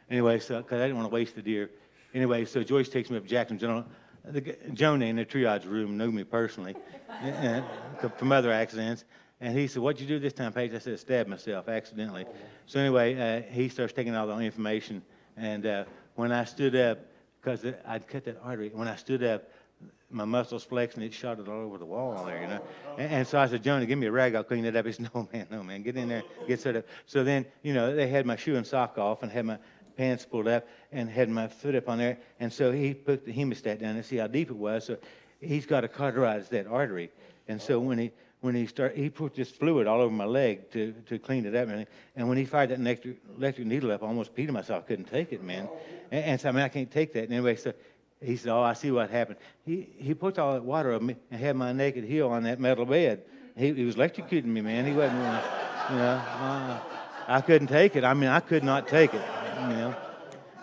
Anyway, so because I didn't want to waste the deer. Anyway, so Joyce takes me up to Jackson General. Jonah in the triage room knew me personally from other accidents. And he said, what'd you do this time, Paige? I said, stabbed myself accidentally. So anyway, he starts taking all the information. And when I stood up, because I'd cut that artery, when I stood up, my muscles flexed and it shot it all over the wall there, And so I said, Jonah, give me a rag, I'll clean it up. He said, no, man, get in there, get set up. So then, they had my shoe and sock off and had my pants pulled up and had my foot up on there. And so he put the hemostat down and see how deep it was. So he's got to cauterize that artery. And so when he put this fluid all over my leg to clean it up. And when he fired that electric needle up, I almost peed myself. I couldn't take it, man. And so, I can't take that. And anyway, so he said, oh, I see what happened. He put all that water on me and had my naked heel on that metal bed. He was electrocuting me, man. He wasn't, I couldn't take it. I could not take it,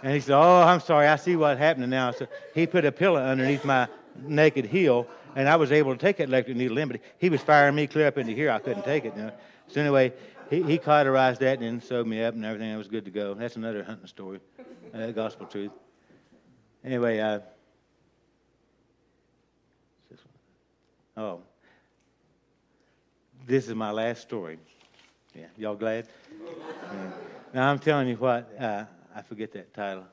And he said, oh, I'm sorry. I see what happened now. So he put a pillow underneath my naked heel, and I was able to take that electric needle in, but he was firing me clear up into here. I couldn't take it. So anyway, he cauterized that and then sewed me up and everything. It was good to go. That's another hunting story, gospel truth. Anyway, this is my last story. Yeah, y'all glad? Yeah. Now I'm telling you what, I forget that title.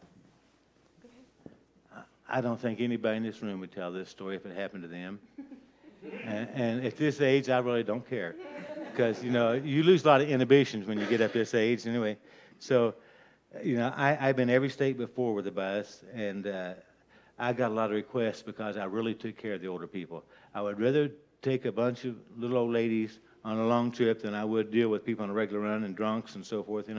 I don't think anybody in this room would tell this story if it happened to them. And at this age, I really don't care. Because, you lose a lot of inhibitions when you get up this age anyway. So, I've been every state before with the bus, and I got a lot of requests because I really took care of the older people. I would rather take a bunch of little old ladies on a long trip than I would deal with people on a regular run and drunks and so forth.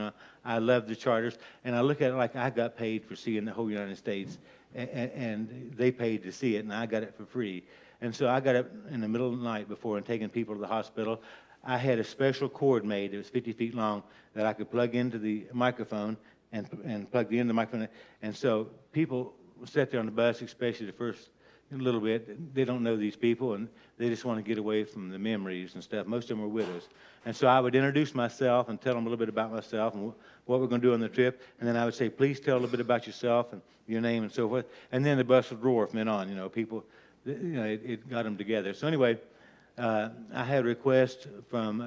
I love the charters, and I look at it like I got paid for seeing the whole United States. And they paid to see it, and I got it for free. And so I got up in the middle of the night before and taking people to the hospital. I had a special cord made. It was 50 feet long that I could plug into the microphone and plug the end of the microphone. And so people sat there on the bus, especially the first little bit. They don't know these people, and they just want to get away from the memories and stuff. Most of them were widows. And so I would introduce myself and tell them a little bit about myself and what we're going to do on the trip. And then I would say, please tell a little bit about yourself and your name and so forth. And then the bus would roar from then on. People, it got them together. So anyway, I had a request from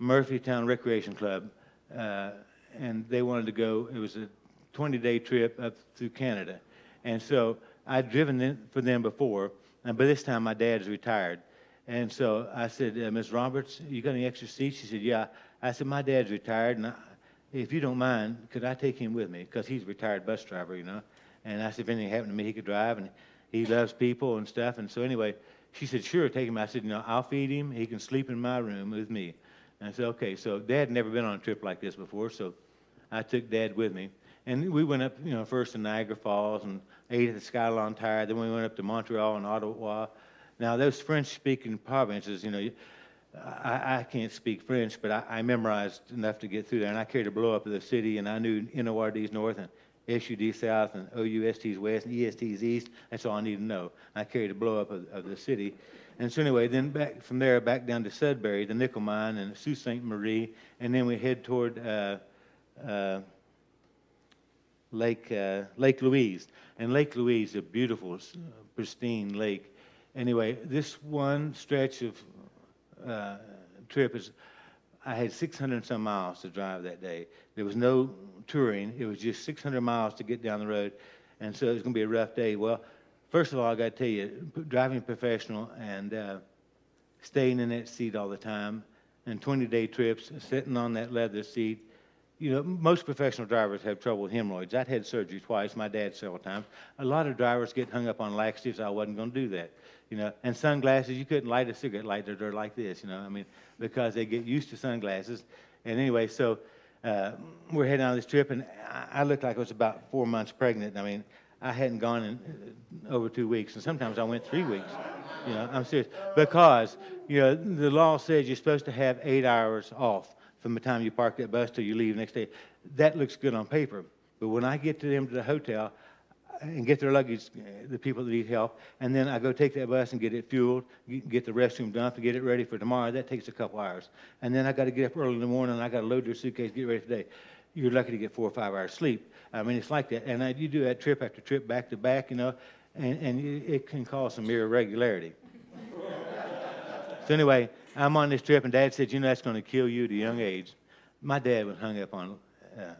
Murphytown Recreation Club, and they wanted to go. It was a 20-day trip up through Canada. And so I'd driven for them before, And by this time, my dad's retired. And so I said, Miss Roberts, you got any extra seats? She said, yeah. I said, my dad's retired, and if you don't mind, could I take him with me? Because he's a retired bus driver, you know. And I said, if anything happened to me, he could drive, and he loves people and stuff. And so anyway, she said, sure, take him. I said, I'll feed him. He can sleep in my room with me. And I said, okay. So Dad had never been on a trip like this before, so I took Dad with me. And we went up, first to Niagara Falls and ate at the Skylon Tire. Then we went up to Montreal and Ottawa. Now, those French-speaking provinces, I can't speak French, but I memorized enough to get through there. And I carried a blow-up of the city, and I knew NORD's north and SUD south and OUST's west and EST's east. That's all I needed to know. I carried a blow-up of the city. And so anyway, then from there, back down to Sudbury, the nickel mine, and Sault Ste. Marie, and then we head toward Lake Louise. And Lake Louise is a beautiful, pristine lake. Anyway, this one stretch of trip I had 600 and some miles to drive that day. There was no touring. It was just 600 miles to get down the road. And so it was going to be a rough day. Well, first of all, I got to tell you, driving professional and staying in that seat all the time and 20-day trips, sitting on that leather seat. Most professional drivers have trouble with hemorrhoids. I'd had surgery twice, my dad several times. A lot of drivers get hung up on laxatives. I wasn't going to do that. And sunglasses, you couldn't light a cigarette lighter. They're like this, because they get used to sunglasses. And anyway, so we're heading on this trip, and I looked like I was about 4 months pregnant. I hadn't gone in over 2 weeks, and sometimes I went 3 weeks. I'm serious. Because, the law says you're supposed to have 8 hours off from the time you park that bus till you leave the next day. That looks good on paper. But when I get to the hotel and get their luggage, the people that need help, and then I go take that bus and get it fueled, get the restroom dumped, and get it ready for tomorrow, that takes a couple hours. And then I got to get up early in the morning, and I got to load their suitcase, get ready for the day. You're lucky to get 4 or 5 hours sleep. It's like that. And you do that trip after trip, back to back, and it can cause some irregularity. So anyway, I'm on this trip, and Dad said, that's going to kill you at a young age. My dad was hung up on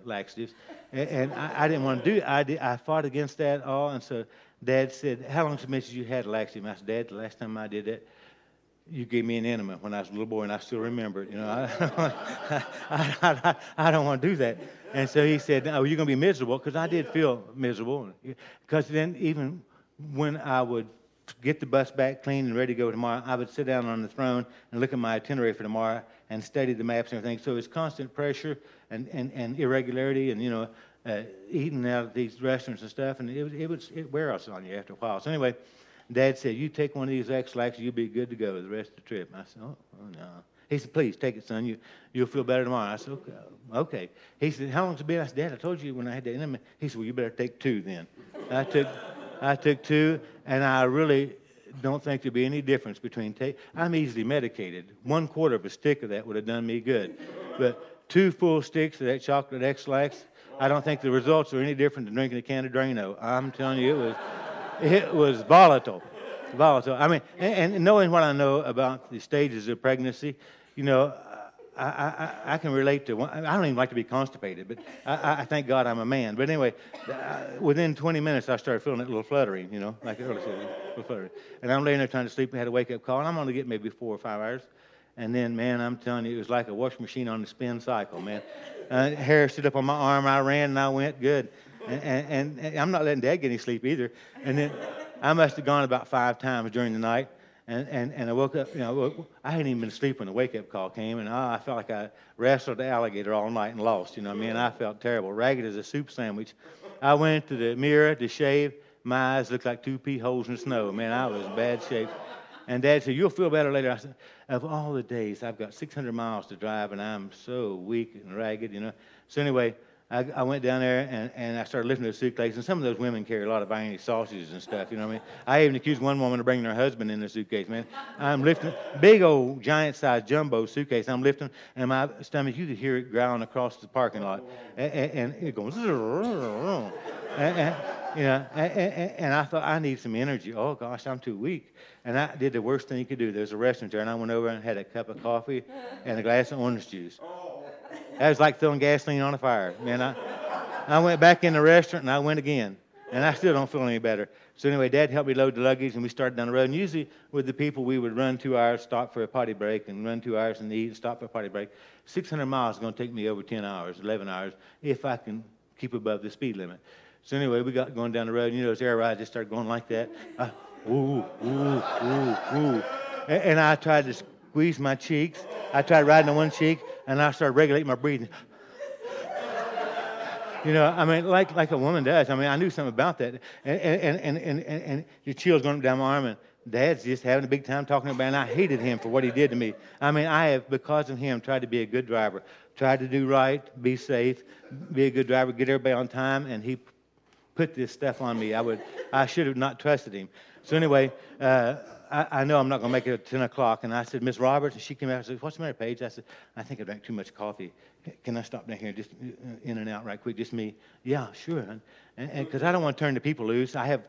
laxatives, and I didn't want to do it. I fought against that all, and so Dad said, how long since you had a laxative? I said, Dad, the last time I did that, you gave me an enema when I was a little boy, and I still remember it. I don't want to do that. And so he said, no, you're going to be miserable, because I did feel miserable. Because then even when I would get the bus back clean and ready to go tomorrow, I would sit down on the throne and look at my itinerary for tomorrow and study the maps and everything. So it's constant pressure and irregularity and, eating out at these restaurants and stuff, and it wears on you after a while. So anyway, Dad said, you take one of these X-Lax, you'll be good to go the rest of the trip. I said, oh no. He said, please, take it, son. You'll feel better tomorrow. I said, okay. He said, how long's it been? I said, Dad, I told you when I had that enema. He said, well, you better take 2 then. I took 2, and I really don't think there'd be any difference between I'm easily medicated. 1/4 of a stick of that would have done me good. But 2 full sticks of that chocolate X-Lax, I don't think the results are any different than drinking a can of Drano. I'm telling you, it was volatile. And knowing what I know about the stages of pregnancy, I can relate to one. I don't even like to be constipated, but I thank God I'm a man. But anyway, within 20 minutes, I started feeling that little fluttering, like earlier, little fluttering. And I'm laying there trying to sleep and had a wake-up call, and I'm only getting maybe 4 or 5 hours. And then, man, I'm telling you, it was like a washing machine on the spin cycle, man. Hair stood up on my arm. I ran, and I went good. And I'm not letting Dad get any sleep either. And then I must have gone about 5 times during the night. And I woke up, I hadn't even been asleep when the wake-up call came, and I felt like I wrestled the alligator all night and lost, I felt terrible, ragged as a soup sandwich. I went to the mirror to shave. My eyes looked like 2 pea holes in snow. Man, I was in bad shape. And Dad said, you'll feel better later. I said, of all the days, I've got 600 miles to drive, and I'm so weak and ragged, So anyway, I went down there, and I started lifting those suitcases. And some of those women carry a lot of Viennese sausages and stuff, I even accused one woman of bringing her husband in the suitcase, man. I'm lifting big old giant-sized jumbo suitcase. I'm lifting, and my stomach, you could hear it growling across the parking lot. And it goes, and I thought, I need some energy. Oh, gosh, I'm too weak. And I did the worst thing you could do. There's a restaurant there, and I went over and had a cup of coffee and a glass of orange juice. That was like throwing gasoline on a fire. Man, I went back in the restaurant, and I went again. And I still don't feel any better. So anyway, Dad helped me load the luggage, and we started down the road. And usually with the people, we would run 2 hours, stop for a potty break, and run 2 hours and eat, stop for a potty break. 600 miles is going to take me over 10 hours, 11 hours, if I can keep above the speed limit. So anyway, we got going down the road, and those air rides just started going like that. Ooh, ooh, ooh, ooh. And I tried to squeeze my cheeks. I tried riding on one cheek, and I started regulating my breathing. I mean, like a woman does. I mean, I knew something about that. And the chills going down my arm, and Dad's just having a big time talking about it, and I hated him for what he did to me. I mean, I have, because of him, tried to be a good driver, tried to do right, be safe, be a good driver, get everybody on time, and he put this stuff on me. I should have not trusted him. So anyway, I know I'm not going to make it at 10 o'clock. And I said, Miss Roberts, and she came out and said, what's the matter, Paige? I said, I think I drank too much coffee. Can I stop down here just in and out right quick, just me? Yeah, sure. And because I don't want to turn the people loose. I have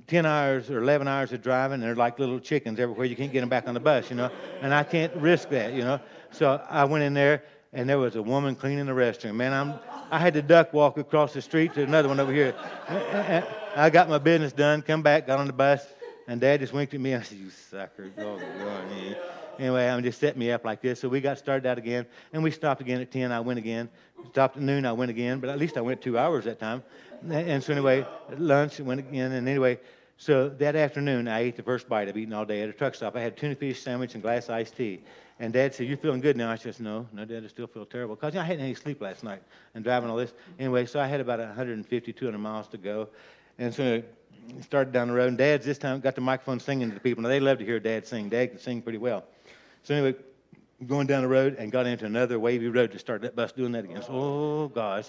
10 hours or 11 hours of driving, and they're like little chickens everywhere. You can't get them back on the bus, and I can't risk that, So I went in there, and there was a woman cleaning the restroom. Man, I had to duck walk across the street to another one over here. I got my business done, come back, got on the bus, and Dad just winked at me, and I said, you sucker. Anyway, I'm just setting me up like this. So we got started out again, and we stopped again at 10. I went again. Stopped at noon. I went again, but at least I went 2 hours that time. And so anyway, at lunch, went again. And anyway, so that afternoon, I ate the first bite I've eaten all day at a truck stop. I had tuna fish sandwich and glass iced tea. And Dad said, you feeling good now? I said, no, Dad, I still feel terrible. Because I hadn't had any sleep last night and driving all this. Anyway, so I had about 150, 200 miles to go. And so I started down the road. And Dad's this time got the microphone singing to the people. Now, they love to hear Dad sing. Dad can sing pretty well. So anyway, going down the road and got into another wavy road to start that bus doing that again. So, oh, gosh.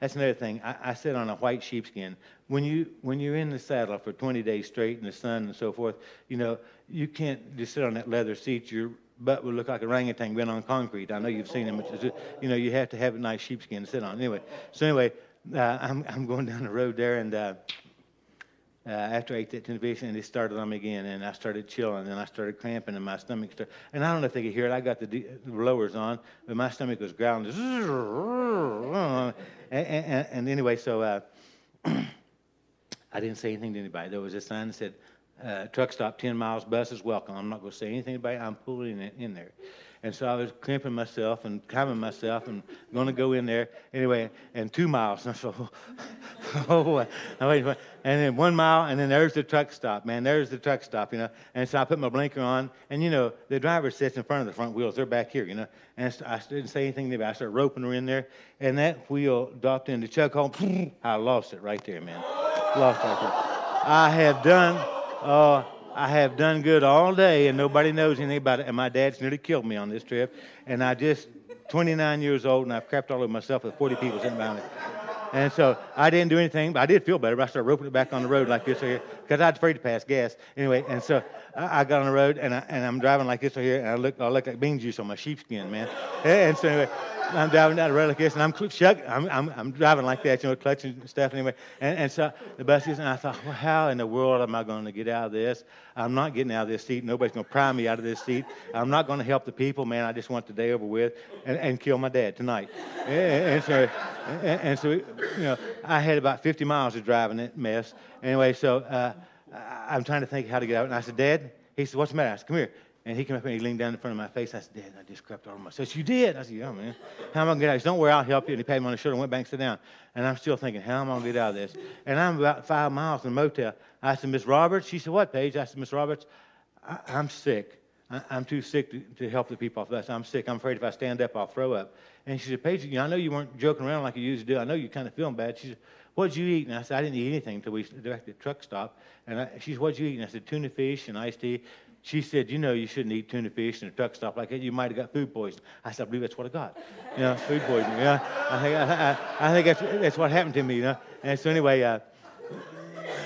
That's another thing. I sit on a white sheepskin. When you're in the saddle for 20 days straight in the sun and so forth, you can't just sit on that leather seat. Your butt would look like a orangutan been on concrete. I know you've seen them. You have to have a nice sheepskin to sit on. Anyway, I'm going down the road there, and after I ate that tuna fish, and it started on me again, and I started chilling, and I started cramping, and my stomach started, and I don't know if they could hear it. I got the blowers on, but my stomach was growling. And anyway, so I didn't say anything to anybody. There was a sign that said, truck stop, 10 miles, bus is welcome. I'm not going to say anything to anybody. I'm pulling it in there. And so I was cramping myself and calming myself and going to go in there. Anyway, and 2 miles. And so, and then 1 mile, and then there's the truck stop, man. There's the truck stop, And so I put my blinker on, and, the driver sits in front of the front wheels. They're back here, And I didn't say anything to anybody. I started roping her in there, and that wheel dropped in the chuck hole. I lost it right there, man. Lost it right there. I have done good all day, and nobody knows anything about it. And my dad's nearly killed me on this trip. And 29 years old, and I've crapped all over myself with 40 people sitting behind me. And so I didn't do anything, but I did feel better. But I started roping it back on the road like this here, because I was afraid to pass gas. Anyway, and so I got on the road, and I'm driving like this here, and I look like bean juice on my sheepskin, man. And so anyway, I'm driving down the road like this, and I'm driving like that, clutching stuff anyway. And so the bus is, and I thought, well, how in the world am I going to get out of this? I'm not getting out of this seat. Nobody's going to pry me out of this seat. I'm not going to help the people, man. I just want the day over with and kill my dad tonight. And so, I had about 50 miles of driving that mess. Anyway, so I'm trying to think how to get out. And I said, Dad, he said, what's the matter? I said, come here. And he came up and he leaned down in front of my face. I said, Dad, I just crept all over myself. You did? I said, yeah, man. How am I going to get out? He said, don't worry, I'll help you. And he patted me on the shoulder and went back and sat down. And I'm still thinking, how am I going to get out of this? And I'm about 5 miles from the motel. I said, Miss Roberts? She said, what, Paige? I said, Miss Roberts, I'm sick. I'm too sick to help the people off the bus. I'm sick. I'm afraid if I stand up, I'll throw up. And she said, Paige, I know you weren't joking around like you usually do. I know you're kind of feeling bad. She said, what'd you eat? And I said, I didn't eat anything until we directed the truck stop. And she said, what'd you eat? And I said, tuna fish and iced tea. She said, you shouldn't eat tuna fish in a truck stop like that. You might have got food poisoning. I said, I believe that's what I got. Food poisoning. I think that's what happened to me. And so anyway, at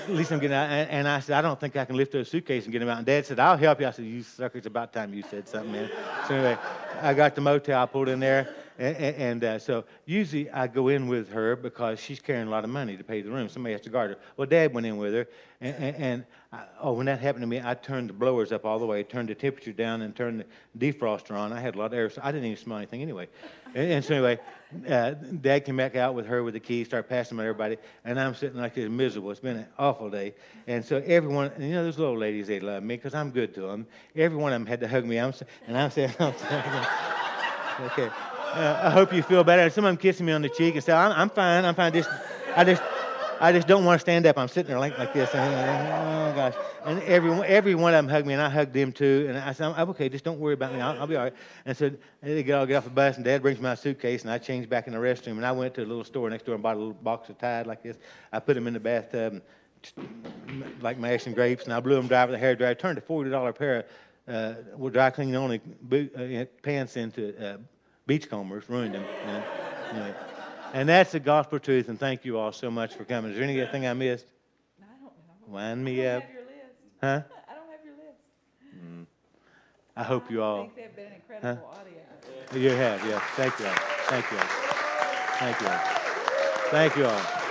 least I'm getting out. And I said, I don't think I can lift those suitcases and get them out. And Dad said, I'll help you. I said, you sucker, it's about time you said something, man. So anyway, I got the motel. I pulled in there. So usually I go in with her because she's carrying a lot of money to pay the room. Somebody has to guard her. Well, Dad went in with her, when that happened to me, I turned the blowers up all the way, turned the temperature down, and turned the defroster on. I had a lot of air, so I didn't even smell anything anyway. So anyway, Dad came back out with her with the keys, started passing them to everybody, and I'm sitting like this miserable. It's been an awful day. And so everyone, and those little ladies, they love me because I'm good to them. Every one of them had to hug me. I'm saying, okay. I hope you feel better. And some of them kissing me on the cheek and say, I'm fine. I just don't want to stand up. I'm sitting there like this. Oh, gosh. And every one of them hugged me, and I hugged them too. And I said, I'm okay. Just don't worry about me. I'll be all right. And so they get off the bus, and Dad brings me my suitcase, and I changed back in the restroom. And I went to a little store next door and bought a little box of Tide like this. I put them in the bathtub, like mashing grapes, and I blew them dry with a hairdryer. Turned a $40 pair of dry cleaning only pants into beachcombers, ruined them. Anyway. And that's the gospel truth, and thank you all so much for coming. Is there anything I missed? I don't know. Wind me up. I don't have your list. Huh? I don't have your list. I hope you all. I think they've been an incredible audience. You have, yeah. Thank you all. Thank you all. Thank you all. Thank you all.